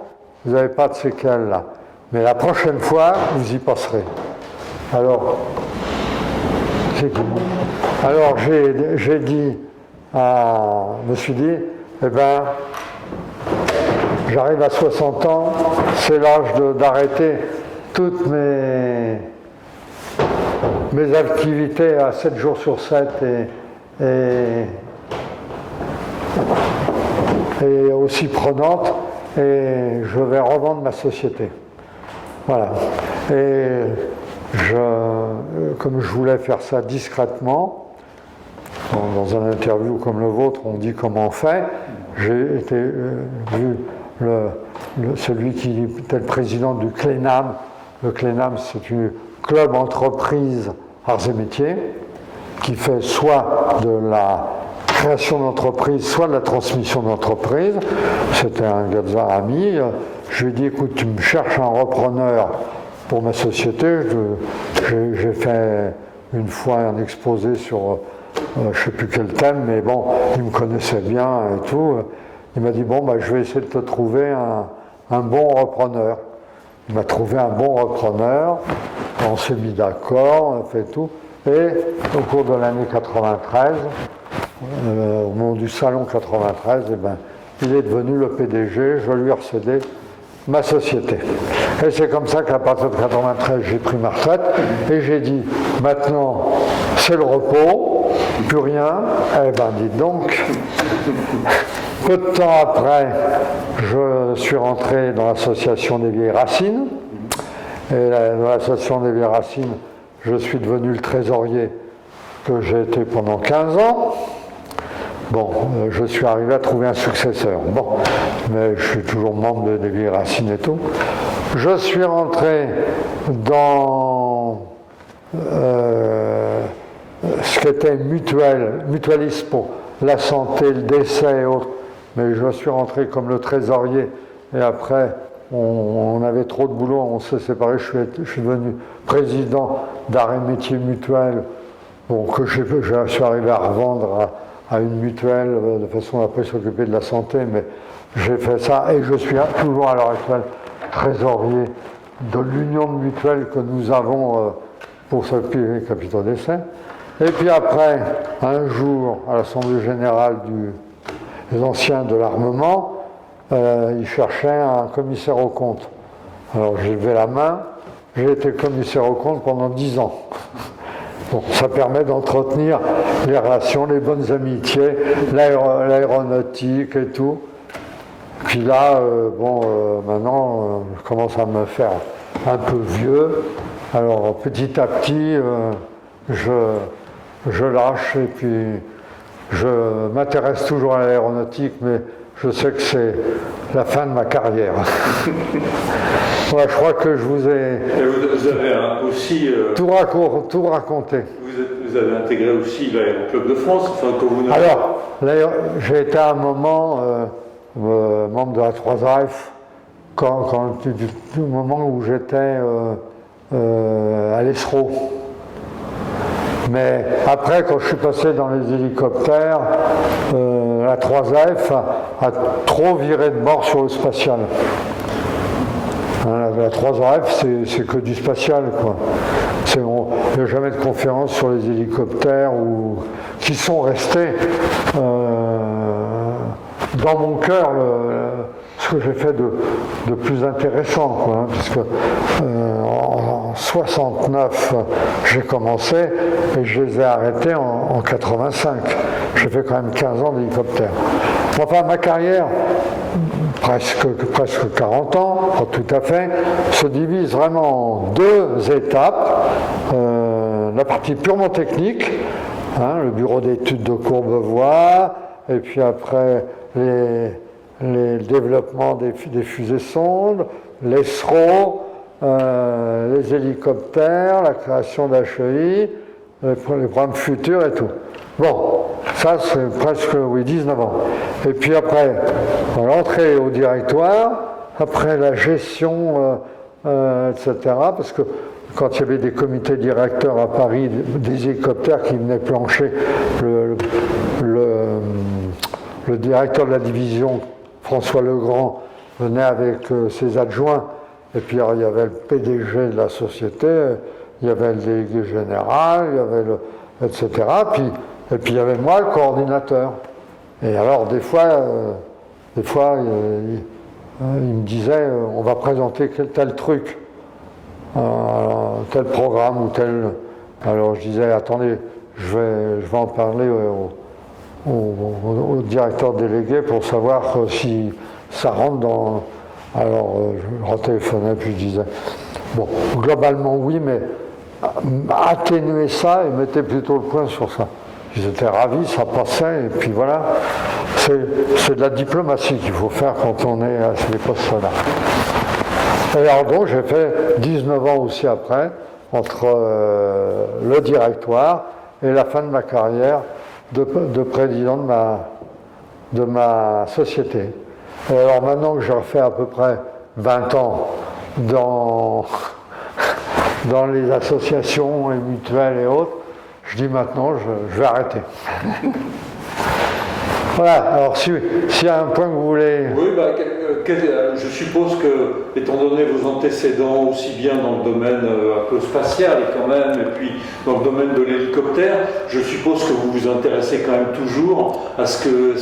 vous n'avez pas de séquelles là. Mais la prochaine fois, vous y passerez. » Alors, j'ai dit, je me suis dit, eh ben, j'arrive à 60 ans, c'est l'âge d'arrêter toutes mes activités à 7 jours sur 7 et aussi prenantes, et je vais revendre ma société. Voilà. Et comme je voulais faire ça discrètement, dans un interview comme le vôtre, on dit comment on fait, j'ai été vu celui qui était le président du CLENAM. Le CLENAM, c'est un club entreprise Arts et Métiers, qui fait soit de la création d'entreprise, soit de la transmission d'entreprise. C'était un Gazar ami. Je lui ai dit, écoute, tu me cherches un repreneur pour ma société. J'ai fait une fois un exposé sur je ne sais plus quel thème, mais bon, il me connaissait bien et tout. Il m'a dit, bon, bah, je vais essayer de te trouver un bon repreneur. Il m'a trouvé un bon repreneur, on s'est mis d'accord, on a fait tout. Et au cours de l'année 93, au moment du salon 93, eh ben, il est devenu le PDG, je lui ai recédé ma société. Et c'est comme ça qu'à partir de 93, j'ai pris ma retraite et j'ai dit, maintenant, c'est le repos, plus rien. Eh ben, dites donc, peu de temps après, je suis rentré dans l'association des vieilles racines. Et dans l'association des vieilles racines, je suis devenu le trésorier que j'ai été pendant 15 ans. Bon, je suis arrivé à trouver un successeur. Bon, mais je suis toujours membre des vieilles racines et tout. Je suis rentré dans ce qu'était mutualiste pour la santé, le décès et autres. Mais je suis rentré comme le trésorier et après on avait trop de boulot, on s'est séparés, je suis devenu président d'Arts et Métiers Mutuels, bon, que je suis arrivé à revendre à une mutuelle de façon à après s'occuper de la santé, mais j'ai fait ça et je suis toujours à l'heure actuelle trésorier de l'union de mutuelles que nous avons pour s'occuper des capitaux d'essai. Et puis après, un jour, à l'Assemblée Générale des anciens de l'armement, ils cherchaient un commissaire aux comptes. Alors j'ai levé la main, j'ai été commissaire aux comptes pendant 10 ans. Bon, ça permet d'entretenir les relations, les bonnes amitiés, l'aéronautique et tout. Puis là, maintenant, je commence à me faire un peu vieux. Alors petit à petit, je lâche et puis je m'intéresse toujours à l'aéronautique, mais je sais que c'est la fin de ma carrière. Ouais, je crois que je vous ai vous avez aussi tout raconté. Vous avez intégré aussi l'Aéroclub de France, enfin, que vous n'avez... Alors, j'ai été à un moment membre de la 3AF, du moment où j'étais à l'ESRO. Mais après, quand je suis passé dans les hélicoptères, la 3AF a trop viré de bord sur le spatial. La 3AF, c'est que du spatial, quoi. Il n'y a jamais de conférence sur les hélicoptères qui sont restés dans mon cœur ce que j'ai fait de plus intéressant, quoi, hein, parce que en 69 j'ai commencé et je les ai arrêtés en 85. J'ai fait quand même 15 ans d'hélicoptère. Enfin, ma carrière, presque 40 ans, pas tout à fait, se divise vraiment en deux étapes. La partie purement technique, hein, le bureau d'études de Courbevoie, et puis après les développements des fusées-sondes, l'ESRO, les hélicoptères, la création d'HEI, les programmes futurs et tout. Bon, ça c'est presque 19 ans. Et puis après, l'entrée au directoire, après la gestion, etc. Parce que quand il y avait des comités directeurs à Paris, des hélicoptères qui venaient plancher, le directeur de la division, François Legrand, venait avec ses adjoints, et puis alors, il y avait le PDG de la société, il y avait le délégué général, il y avait etc. Et puis il y avait moi, le coordinateur. Et alors des fois il me disait, on va présenter tel truc, tel programme ou tel... Alors je disais, attendez, je vais en parler au directeur délégué pour savoir si ça rentre dans... Alors je retéléphonais puis je disais, bon, globalement oui, mais atténuer ça et mettez plutôt le point sur ça. Ils étaient ravis, ça passait, et puis voilà. C'est de la diplomatie qu'il faut faire quand on est à ces postes-là. Et alors donc j'ai fait 19 ans aussi après, entre le directoire et la fin de ma carrière de président de ma société. Et alors maintenant que j'ai refait à peu près 20 ans dans les associations et mutuelles et autres, je dis maintenant je vais arrêter. Voilà, alors s'il y a un point que vous voulez... Oui, je suppose que, étant donné vos antécédents, aussi bien dans le domaine un peu spatial quand même, et puis dans le domaine de l'hélicoptère, je suppose que vous vous intéressez quand même toujours à ce que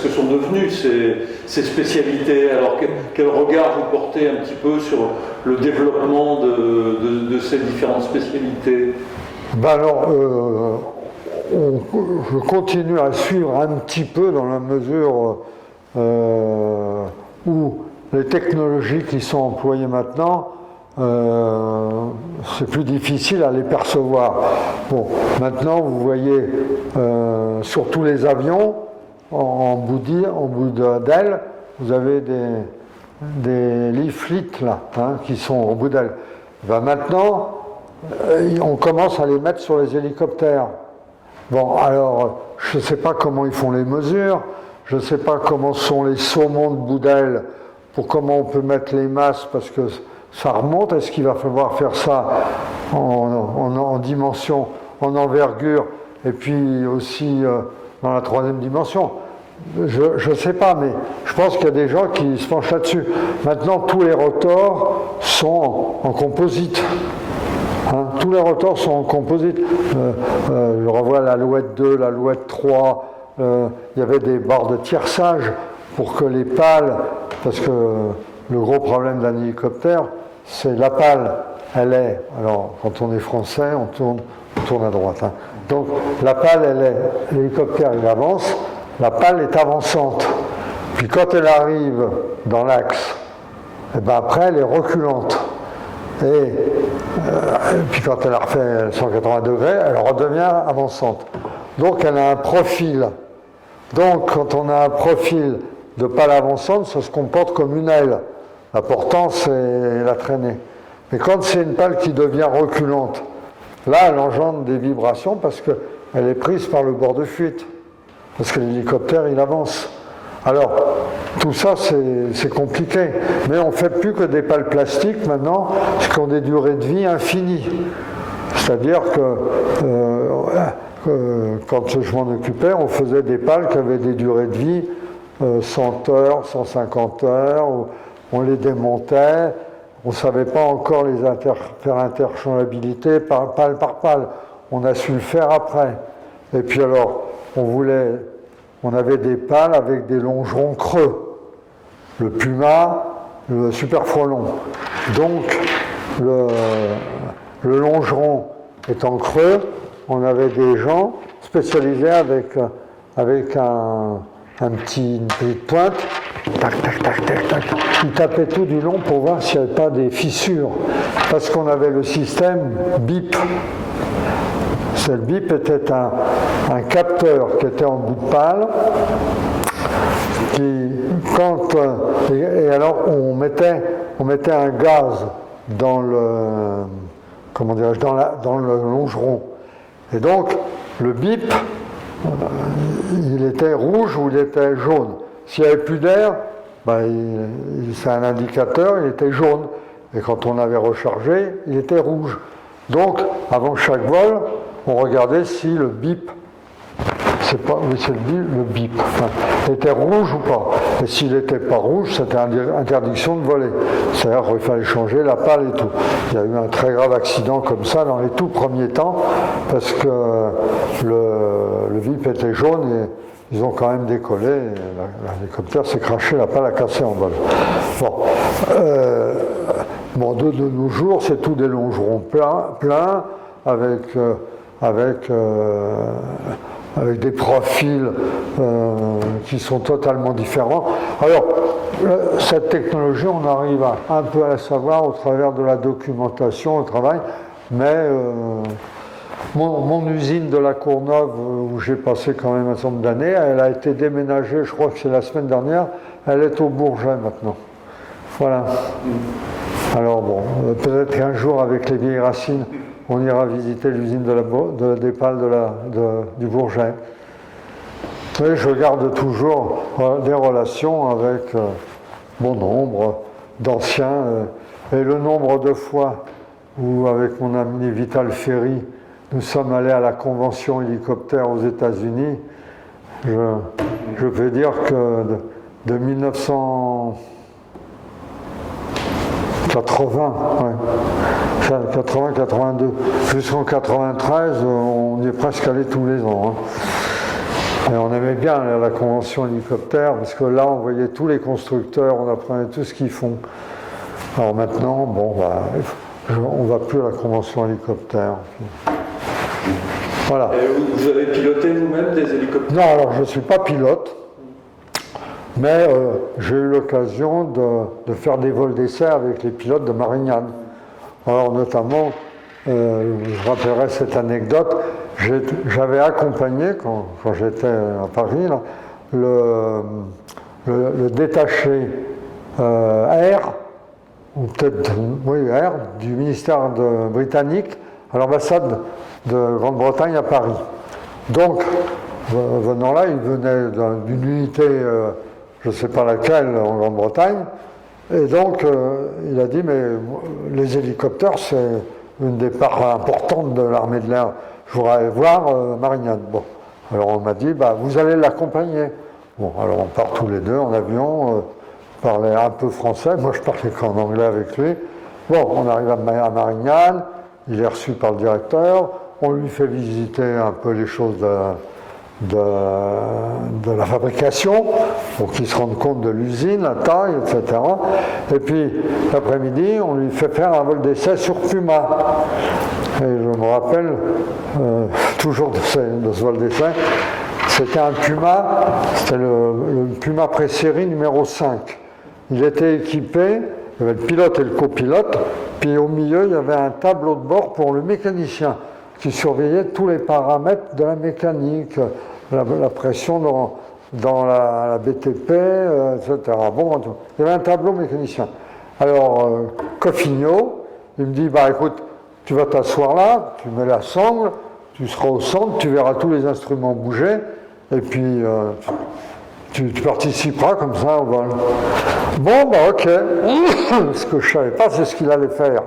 sont devenues ces spécialités. Alors quel regard vous portez un petit peu sur le développement de ces différentes spécialités? Je continue à suivre un petit peu dans la mesure où les technologies qui sont employées maintenant, c'est plus difficile à les percevoir. Bon, maintenant, vous voyez sur tous les avions, en bout d'aile, vous avez des leaflets là, qui sont en bout d'aile. Maintenant, on commence à les mettre sur les hélicoptères. Bon, alors, je ne sais pas comment ils font les mesures, je ne sais pas comment sont les saumons de bout d'aile, pour comment on peut mettre les masses, parce que ça remonte. Est-ce qu'il va falloir faire ça en dimension, en envergure, et puis aussi dans la troisième dimension? Je ne sais pas, mais je pense qu'il y a des gens qui se penchent là-dessus. Maintenant, tous les rotors sont en composite. Tous les rotors sont en composite. Je revois l'Alouette 2, l'Alouette 3. Il y avait des barres de tierçage pour que les pales, parce que le gros problème d'un hélicoptère, c'est la pale. Elle est, alors quand on est français, on tourne à droite. Donc la pale, l'hélicoptère il avance, la pale est avançante. Puis quand elle arrive dans l'axe, et ben après elle est reculante. Et puis quand elle a refait 180 degrés, elle redevient avançante. Donc elle a un profil. Donc quand on a un profil de pale avançante, ça se comporte comme une aile. L'important c'est la traînée. Mais quand c'est une pale qui devient reculante, là elle engendre des vibrations parce qu'elle est prise par le bord de fuite. Parce que l'hélicoptère il avance. Alors, tout ça, c'est compliqué. Mais on ne fait plus que des pales plastiques maintenant, qui ont des durées de vie infinies. C'est-à-dire que quand je m'en occupais, on faisait des pales qui avaient des durées de vie 100 heures, 150 heures, on les démontait, on ne savait pas encore faire interchangeabilité pale par pale. On a su le faire après. Et puis alors, on avait des pales avec des longerons creux. Le Puma, le Super Frelon. Donc, le longeron étant creux, on avait des gens spécialisés avec une petite pointe. Tac, tac, tac, tac, tac. Ils tapaient tout du long pour voir s'il n'y avait pas des fissures. Parce qu'on avait le système BIP. Le BIP était un capteur qui était en bout de pale, et alors on mettait un gaz dans le longeron. Et donc le BIP, il était rouge ou il était jaune. S'il n'y avait plus d'air, c'est un indicateur, il était jaune. Et quand on avait rechargé, il était rouge. Donc avant chaque vol, on regardait si le BIP, le BIP, était rouge ou pas. Et s'il n'était pas rouge, c'était interdiction de voler. C'est-à-dire qu'il fallait changer la pale et tout. Il y a eu un très grave accident comme ça dans les tout premiers temps, parce que le BIP était jaune et ils ont quand même décollé. L'hélicoptère s'est craché, la pale a cassé en vol. Bon, de nos jours, c'est tout des longerons pleins avec des profils qui sont totalement différents. Alors, cette technologie, on arrive un peu à la savoir au travers de la documentation, au travail, mais mon usine de la Courneuve, où j'ai passé quand même un certain nombre d'années, elle a été déménagée, je crois que c'est la semaine dernière, elle est au Bourget maintenant. Voilà. Alors bon, peut-être qu'un jour, avec les vieilles racines, on ira visiter l'usine des pales du Bourget. Et je garde toujours des relations avec bon nombre d'anciens. Et le nombre de fois où, avec mon ami Vital Ferry, nous sommes allés à la convention hélicoptère aux États-Unis, je peux dire que de 1980, 80-82, jusqu'en 93, on y est presque allé tous les ans. Et on aimait bien aller à la convention hélicoptère, parce que là, on voyait tous les constructeurs, on apprenait tout ce qu'ils font. Alors maintenant, bon, on ne va plus à la convention hélicoptère. Voilà. Et vous avez piloté vous-même des hélicoptères? Non, alors je ne suis pas pilote, mais j'ai eu l'occasion de faire des vols d'essai avec les pilotes de Marignane. Alors notamment, je rappellerai cette anecdote, j'avais accompagné, quand j'étais à Paris, là, le détaché air, ou peut-être air, du ministère britannique à l'ambassade de Grande-Bretagne à Paris. Donc, venant là, il venait d'une unité, je ne sais pas laquelle, en Grande-Bretagne, et donc il a dit, mais les hélicoptères, c'est une des parts importantes de l'armée de l'air. Je voudrais aller voir Marignane. Bon, alors on m'a dit, vous allez l'accompagner. Bon, alors on part tous les deux en avion, parlait un peu français, moi je parlais qu'en anglais avec lui. Bon, on arrive à Marignane, il est reçu par le directeur, on lui fait visiter un peu les choses de la fabrication, pour qu'il se rende compte de l'usine, la taille, etc. Et puis, l'après-midi, on lui fait faire un vol d'essai sur Puma. Et je me rappelle toujours de ce vol d'essai, c'était un Puma, c'était le Puma pré-série numéro 5. Il était équipé, il y avait le pilote et le copilote, puis au milieu, il y avait un tableau de bord pour le mécanicien, qui surveillait tous les paramètres de la mécanique, la pression dans la BTP, etc. Bon, il y avait un tableau mécanicien. Alors, Coffigno, il me dit, écoute, tu vas t'asseoir là, tu mets la sangle, tu seras au centre, tu verras tous les instruments bouger, et puis tu participeras comme ça au vol. Bon, ok. Ce que je ne savais pas, c'est ce qu'il allait faire.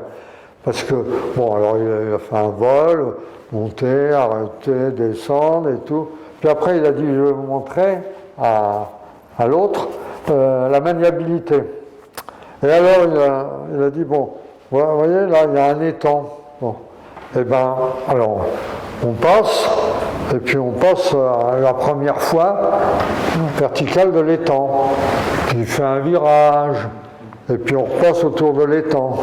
Parce que, bon, alors il a fait un vol, monter, arrêter, descendre et tout. Puis après, il a dit, je vais vous montrer à l'autre la maniabilité. Et alors, il a dit, bon, vous voyez, là, il y a un étang. Bon. Eh bien, alors, on passe, et puis on passe à la première fois verticale de l'étang. Puis il fait un virage, et puis on repasse autour de l'étang.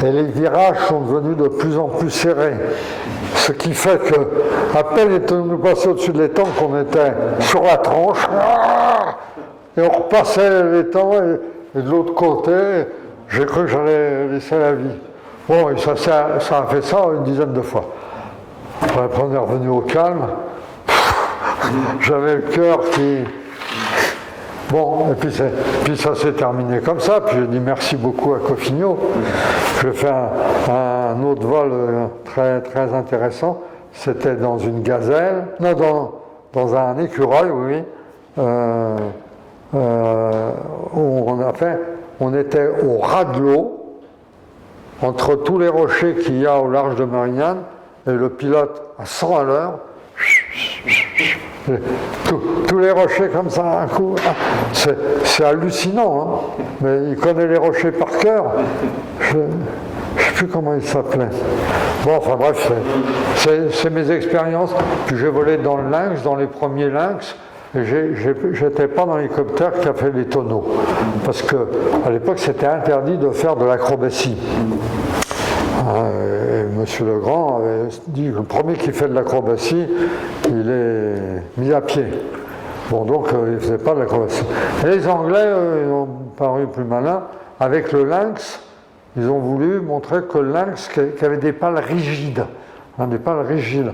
Et les virages sont devenus de plus en plus serrés. Ce qui fait que, à peine étions-nous passés au-dessus de l'étang qu'on était sur la tranche, et on repassait l'étang, et de l'autre côté, j'ai cru que j'allais laisser la vie. Bon, et ça a fait ça une dizaine de fois. Après, on est revenu au calme. J'avais le cœur qui... Bon, et puis ça s'est terminé comme ça. Puis j'ai dit merci beaucoup à Coffigno. J'ai fait un autre vol très, très intéressant. C'était dans une gazelle, non, dans un écureuil, oui. On était au ras de l'eau, entre tous les rochers qu'il y a au large de Marignane, et le pilote à 100 à l'heure. Tous les rochers comme ça, un coup, c'est hallucinant, hein, mais il connaît les rochers par cœur. Je ne sais plus comment il s'appelait. Bon, enfin bref, c'est mes expériences. Puis j'ai volé dans le Lynx, dans les premiers Lynx, et j'étais pas dans l'hélicoptère qui a fait les tonneaux. Parce qu'à l'époque, c'était interdit de faire de l'acrobatie. Et M. Legrand avait dit que le premier qui fait de l'acrobatie, il est mis à pied. Bon, donc il ne faisait pas de l'acrobatie. Et les Anglais, ils ont paru plus malins. Avec le Lynx, ils ont voulu montrer que le Lynx, qui avait des pales rigides, des pales rigides,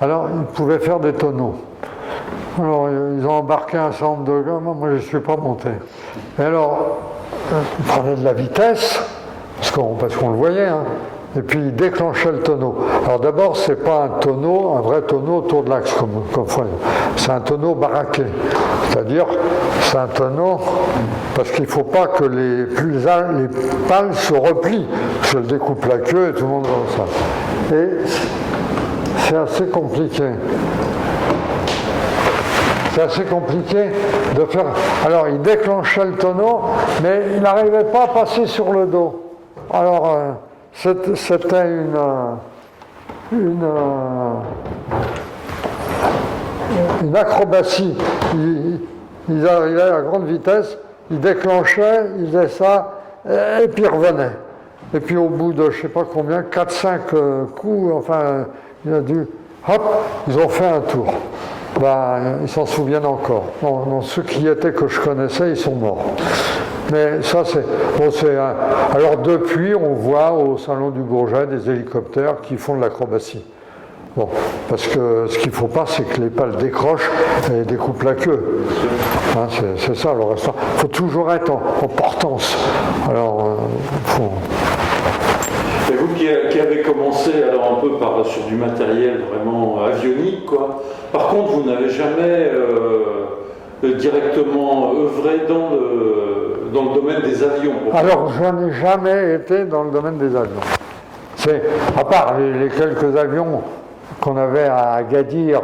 alors ils pouvaient faire des tonneaux. Alors ils ont embarqué un certain nombre de gars, moi je ne suis pas monté. Et alors, ils prenaient de la vitesse. parce qu'on le voyait, hein. Et puis il déclenchait le tonneau. Alors d'abord, c'est pas un tonneau, un vrai tonneau autour de l'axe, comme c'est un tonneau baraqué. C'est-à-dire, c'est un tonneau, parce qu'il ne faut pas que les pales se replient. Je le découpe la queue et tout le monde voit ça. Et c'est assez compliqué. C'est assez compliqué de faire. Alors, il déclenchait le tonneau, mais il n'arrivait pas à passer sur le dos. Alors, c'était une acrobatie. Il arrivait à grande vitesse, il déclenchait, il faisait ça, et puis il revenait. Et puis au bout de je ne sais pas combien, 4-5 coups, enfin, il a dû. Hop, ils ont fait un tour. Ben, ils s'en souviennent encore. Non, ceux qui étaient que je connaissais, ils sont morts. Mais ça, alors depuis, on voit au Salon du Bourget des hélicoptères qui font de l'acrobatie. Bon, parce que ce qu'il ne faut pas, c'est que les pales décrochent et découpent la queue. Hein, c'est ça le reste. Il faut toujours être en portance. Alors, Et vous qui avez commencé alors un peu sur du matériel vraiment avionique, quoi. Par contre, vous n'avez jamais directement œuvré dans le domaine des avions. Alors, je n'ai jamais été dans le domaine des avions. À part les quelques avions qu'on avait à Agadir,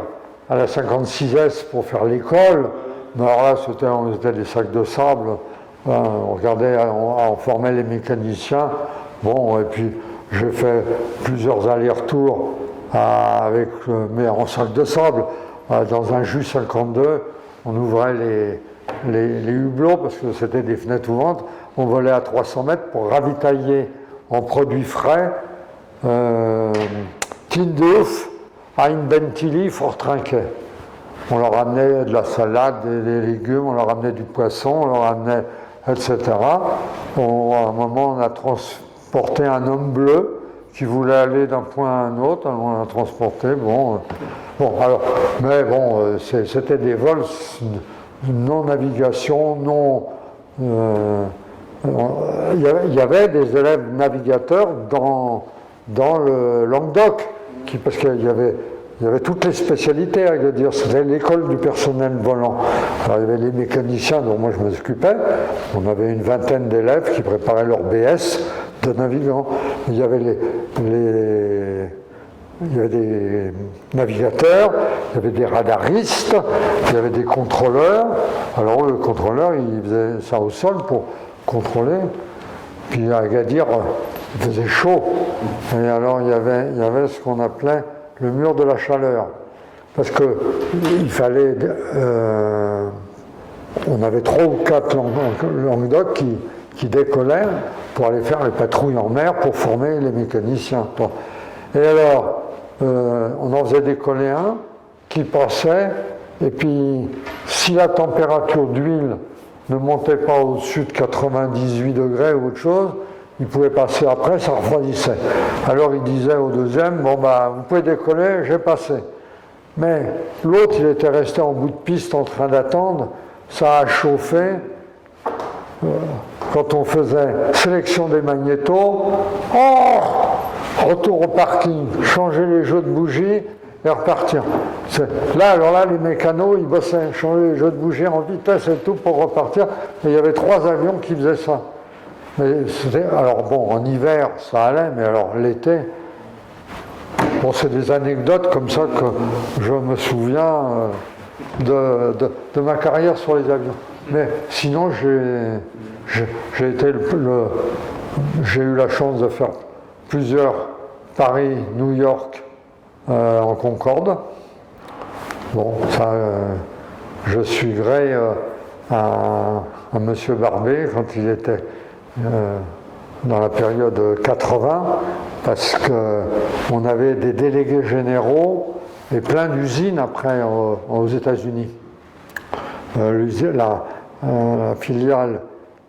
à la 56S pour faire l'école, mais alors là, c'était des sacs de sable. On regardait, on formait les mécaniciens. Bon, et puis j'ai fait plusieurs allers-retours mais en sac de sable, dans un Ju 52. On ouvrait les hublots parce que c'était des fenêtres ouvrantes. On volait à 300 mètres pour ravitailler en produits frais Tindouf, Ein Bentili, Fort Trinquet. On leur amenait de la salade, des légumes, on leur amenait du poisson, on leur amenait, etc. À un moment, on a transporté un homme bleu qui voulait aller d'un point à un autre, alors on l'a transporté, c'était des vols non-navigation, il y avait des élèves navigateurs dans le Languedoc, parce qu'il y avait toutes les spécialités à Agadir. C'était l'école du personnel volant. Alors, il y avait les mécaniciens dont moi je m'occupais. On avait une vingtaine d'élèves qui préparaient leur BS de navigants. Il y avait des navigateurs, il y avait des radaristes, il y avait des contrôleurs. Alors le contrôleur, il faisait ça au sol pour contrôler. Puis à Agadir, il faisait chaud. Et alors il y avait ce qu'on appelait le mur de la chaleur. Parce qu'il fallait. On avait 3 ou 4 Languedoc qui décollaient pour aller faire les patrouilles en mer pour former les mécaniciens. Bon. Et alors, on en faisait décoller un qui passait, et puis si la température d'huile ne montait pas au-dessus de 98 degrés ou autre chose, il pouvait passer après, ça refroidissait. Alors il disait au deuxième, vous pouvez décoller, j'ai passé. Mais l'autre, il était resté en bout de piste en train d'attendre, ça a chauffé. Quand on faisait sélection des magnétos, retour au parking, changer les jeux de bougies et repartir. Alors là, les mécanos, ils bossaient, changer les jeux de bougies en vitesse et tout pour repartir. Et il y avait 3 avions qui faisaient ça. Mais en hiver, ça allait, mais alors l'été, c'est des anecdotes comme ça que je me souviens de ma carrière sur les avions. Mais sinon, j'ai eu la chance de faire plusieurs Paris, New York en Concorde. Bon, ça, je suivrai à M. Barbet quand il était dans la période 80, parce qu'on avait des délégués généraux et plein d'usines après aux États-Unis. La filiale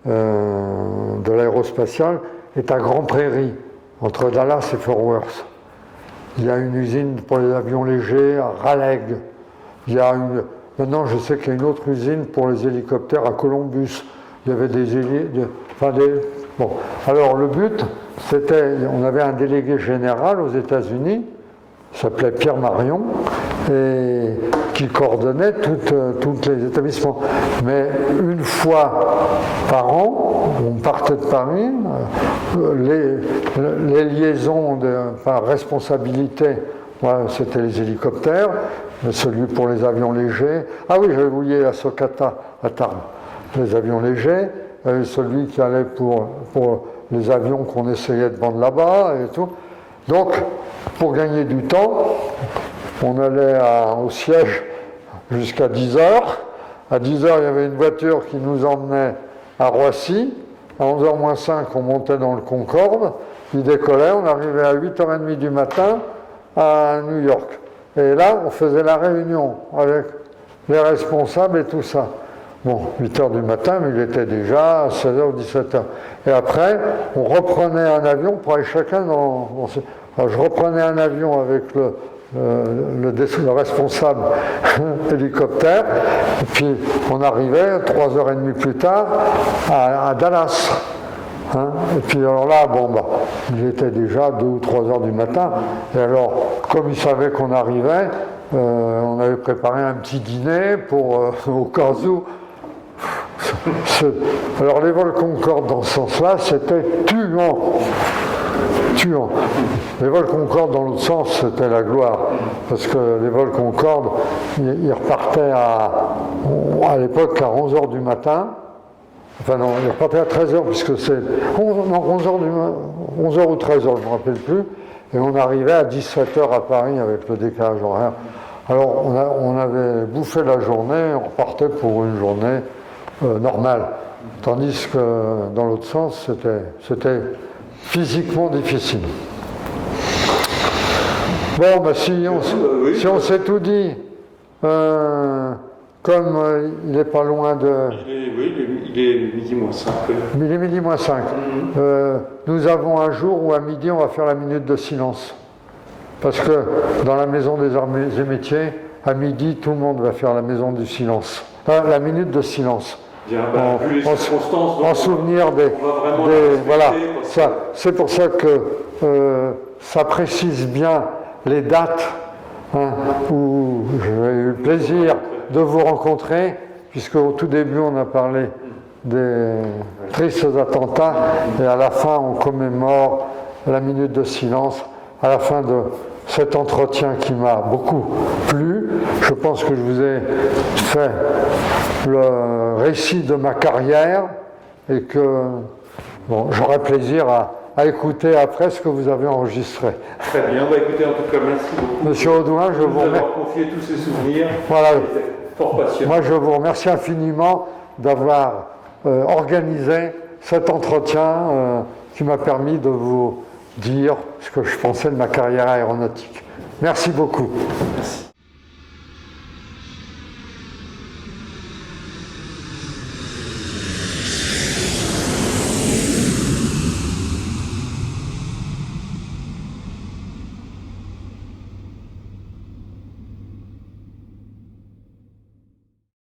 de l'aérospatiale est à Grand Prairie, entre Dallas et Fort Worth. Il y a une usine pour les avions légers à Raleigh. Maintenant, je sais qu'il y a une autre usine pour les hélicoptères à Columbus. Il y avait Bon, alors le but, c'était, on avait un délégué général aux États-Unis, il s'appelait Pierre Marion, et qui coordonnait tous les établissements. Mais une fois par an, on partait de Paris, les liaisons par responsabilité, c'était les hélicoptères, celui pour les avions légers. Ah oui, j'avais oublié la Socata à Tarbes, les avions légers, celui qui allait pour les avions qu'on essayait de vendre là-bas et tout. Donc, pour gagner du temps, on allait au siège jusqu'à 10h. À 10h, il y avait une voiture qui nous emmenait à Roissy. À 11h moins 5, on montait dans le Concorde. Il décollait, on arrivait à 8h30 du matin à New York. Et là, on faisait la réunion avec les responsables et tout ça. Bon, 8h du matin, mais il était déjà 16h ou 17h. Et après, on reprenait un avion pour aller chacun Alors, je reprenais un avion avec le responsable hélicoptère, et puis on arrivait 3h30 plus tard à Dallas. Et puis alors là, il était déjà 2 ou 3h du matin, et alors, comme il savait qu'on arrivait, on avait préparé un petit dîner au cas où. Alors les vols Concorde dans ce sens-là, c'était tuant. Les vols Concorde dans l'autre sens, c'était la gloire. Parce que les vols Concorde, ils repartaient à l'époque à 11h du matin. Enfin non, ils repartaient à 13h, puisque c'est 11h ou 13h, je ne me rappelle plus. Et on arrivait à 17h à Paris avec le décalage horaire. Alors on avait bouffé la journée, on repartait pour une journée normale. Tandis que dans l'autre sens, c'était physiquement difficile. Bon, si on s'est tout dit, comme il n'est pas loin de... Il est midi moins 5. Il est midi moins 5. Nous avons un jour où à midi, on va faire la minute de silence. Parce que dans la maison des arts et métiers, à midi, tout le monde va faire la maison du silence. La minute de silence. Bien, vu les circonstances, en souvenir des voilà, c'est pour ça que ça précise bien les dates où j'ai eu le plaisir de vous rencontrer, puisque au tout début on a parlé des tristes attentats et à la fin on commémore la minute de silence à la fin de cet entretien qui m'a beaucoup plu. Je pense que je vous ai fait le récit de ma carrière et que j'aurai plaisir à écouter après ce que vous avez enregistré. Très bien, écoutez, en tout cas, merci beaucoup. Monsieur Audouin, je vous remercie. Confié tous ces souvenirs. Voilà. Fort passionnant. Moi, je vous remercie infiniment d'avoir organisé cet entretien qui m'a permis de vous dire ce que je pensais de ma carrière aéronautique. Merci beaucoup. Merci.